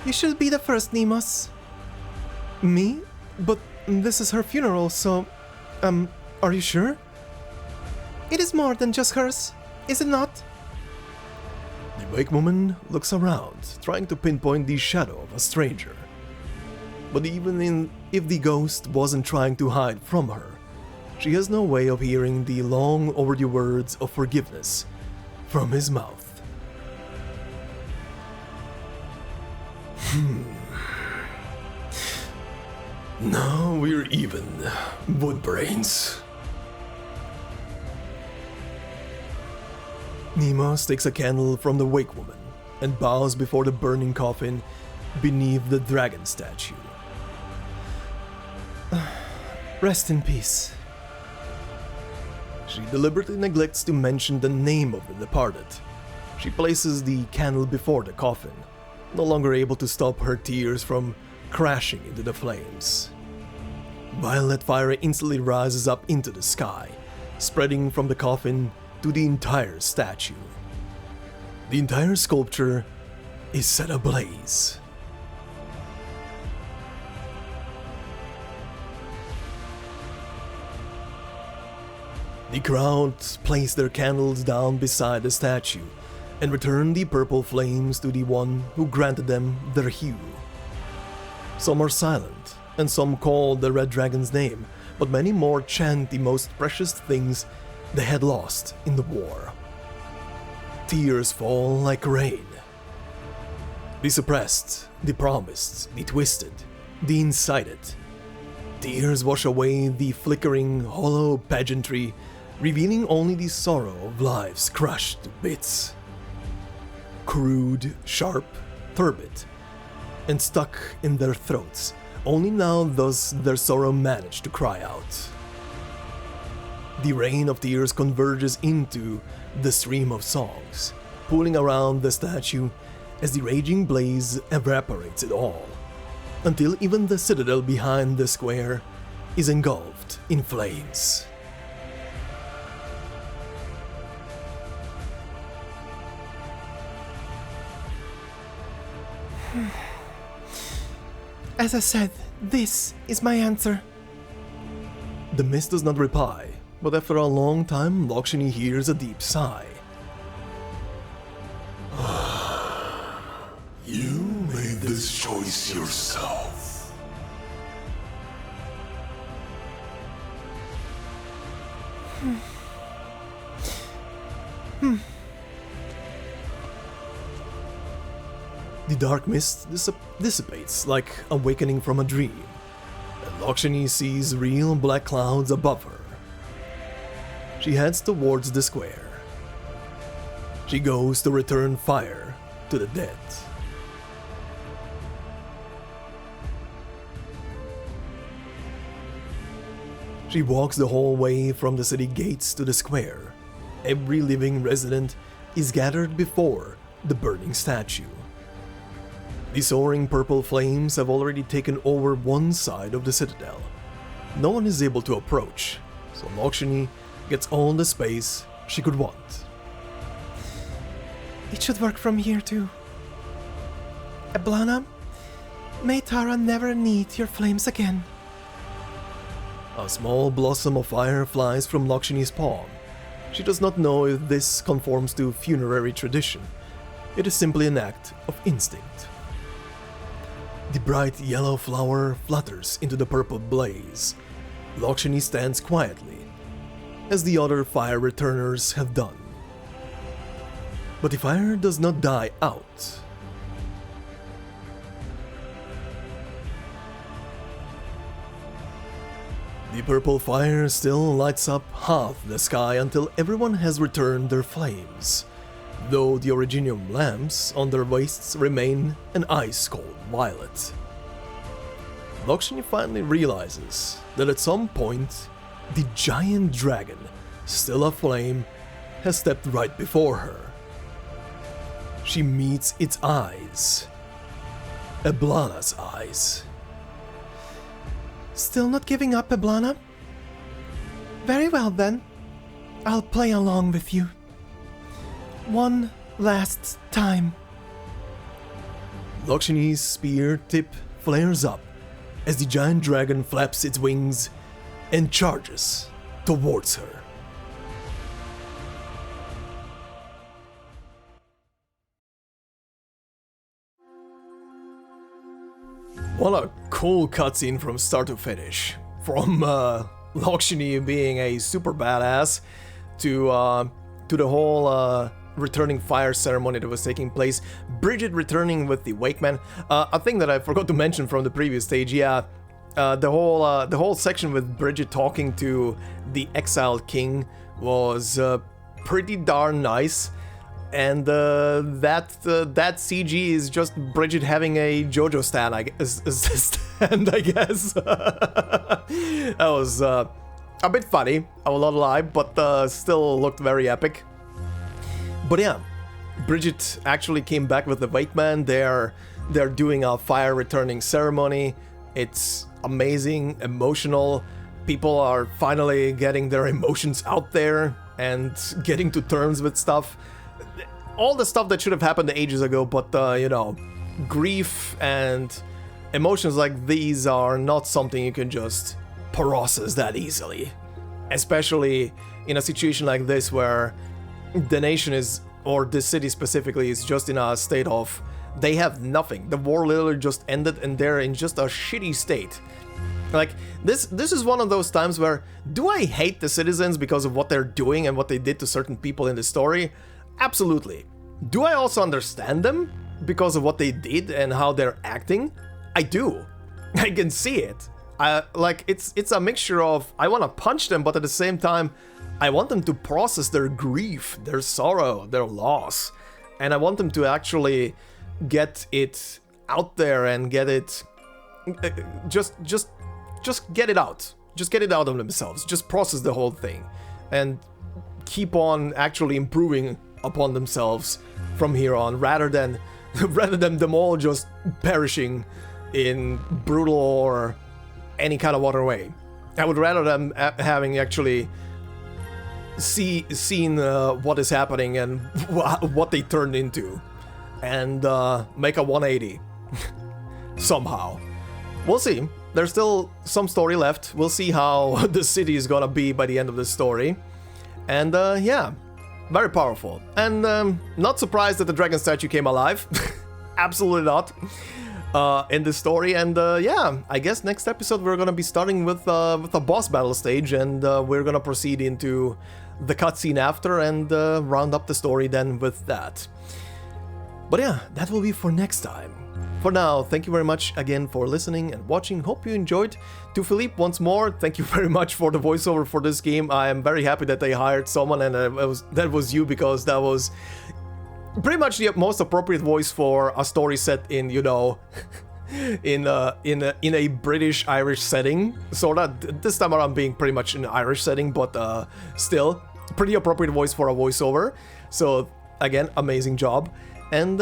Speaker 2: You should be the first, Nemus.
Speaker 1: Me? But this is her funeral, so... are you sure?
Speaker 2: It is more than just hers. Is it not?
Speaker 1: The wake woman looks around, trying to pinpoint the shadow of a stranger. But if the ghost wasn't trying to hide from her, she has no way of hearing the long overdue words of forgiveness from his mouth.
Speaker 3: Now we're even, Woodbrains.
Speaker 1: Neemos takes a candle from the wake woman and bows before the burning coffin beneath the dragon statue.
Speaker 2: Rest in peace.
Speaker 1: She deliberately neglects to mention the name of the departed. She places the candle before the coffin, no longer able to stop her tears from crashing into the flames. Violet fire instantly rises up into the sky, spreading from the coffin to the entire statue. The entire sculpture is set ablaze. The crowd place their candles down beside the statue and return the purple flames to the one who granted them their hue. Some are silent, and some call the red dragon's name, but many more chant the most precious things they had lost in the war. Tears fall like rain. The suppressed, the promised, the twisted, the incited. Tears wash away the flickering, hollow pageantry, revealing only the sorrow of lives crushed to bits. Crude, sharp, turbid, and stuck in their throats. Only now does their sorrow manage to cry out. The rain of tears converges into the stream of songs, pooling around the statue as the raging blaze evaporates it all, until even the citadel behind the square is engulfed in flames.
Speaker 2: As I said, this is my answer.
Speaker 1: The mist does not reply, but after a long time, Loughshinny hears a deep sigh.
Speaker 3: You made this choice yourself.
Speaker 1: The dark mist dissipates like awakening from a dream, and Loughshinny sees real black clouds above her. She heads towards the square. She goes to return fire to the dead. She walks the whole way from the city gates to the square. Every living resident is gathered before the burning statue. The soaring purple flames have already taken over one side of the citadel. No one is able to approach, so Loughshinny gets all the space she could want.
Speaker 2: It should work from here too. Eblana, may Taran never need your flames again.
Speaker 1: A small blossom of fire flies from Loughshinny's palm. She does not know if this conforms to funerary tradition. It is simply an act of instinct. The bright yellow flower flutters into the purple blaze. Loughshinny stands quietly, as the other fire returners have done. But the fire does not die out. The purple fire still lights up half the sky until everyone has returned their flames, though the originium lamps on their waists remain an ice-cold violet. Loughshinny finally realizes that at some point, the giant dragon, still aflame, has stepped right before her. She meets its eyes. Eblana's eyes.
Speaker 2: Still not giving up, Eblana? Very well then. I'll play along with you. One last time.
Speaker 1: Loughshinny's spear tip flares up as the giant dragon flaps its wings and charges towards her. What a cool cutscene from start to finish. From Loughshinny being a super badass to the whole returning fire ceremony that was taking place, Bridget returning with the Wakeman. A thing that I forgot to mention from the previous stage, yeah, the whole section with Bridget talking to the exiled king was pretty darn nice. And that CG is just Bridget having a JoJo stand, I guess. That was a bit funny, I will not lie, but still looked very epic. But yeah, Bridget actually came back with the Wakeman. They're doing a fire returning ceremony. It's amazing, emotional. People are finally getting their emotions out there and getting to terms with stuff. All the stuff that should have happened ages ago, but you know, grief and emotions like these are not something you can just process that easily. Especially in a situation like this where the nation is, or the city specifically, is just in a state of, they have nothing. The war literally just ended and they're in just a shitty state. Like, this is one of those times where, do I hate the citizens because of what they're doing and what they did to certain people in the story? Absolutely. Do I also understand them because of what they did and how they're acting? I do. I can see it. Like, it's a mixture of, I want to punch them, but at the same time, I want them to process their grief, their sorrow, their loss. And I want them to actually get it out there and get it... Just get it out. Just get it out of themselves. Just process the whole thing. And keep on actually improving upon themselves from here on, rather than them all just perishing in brutal or any kind of other way. I would rather them having actually seen what is happening and what they turned into, and make a 180 somehow. We'll see. There's still some story left. We'll see how the city is gonna be by the end of the story. And yeah, very powerful. And not surprised that the dragon statue came alive. Absolutely not. In this story. And yeah, I guess next episode we're gonna be starting with a boss battle stage, and we're gonna proceed into the cutscene after and round up the story then with that. But yeah, that will be for next time. For now, thank you very much again for listening and watching. Hope you enjoyed. To Philippe, once more, thank you very much for the voiceover for this game. I am very happy that they hired someone, and that was you, because that was pretty much the most appropriate voice for a story set in, you know, in a British-Irish setting. So that this time around being pretty much in an Irish setting, but still pretty appropriate voice for a voiceover. So again, amazing job. And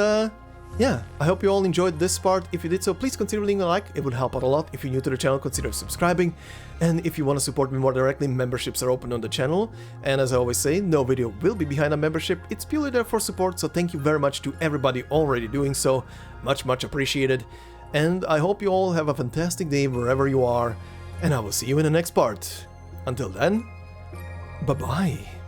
Speaker 1: yeah, I hope you all enjoyed this part. If you did so, please consider leaving a like. It would help out a lot. If you're new to the channel, consider subscribing. And if you want to support me more directly, memberships are open on the channel. And as I always say, no video will be behind a membership. It's purely there for support, so thank you very much to everybody already doing so. Much, much appreciated. And I hope you all have a fantastic day wherever you are. And I will see you in the next part. Until then, bye-bye.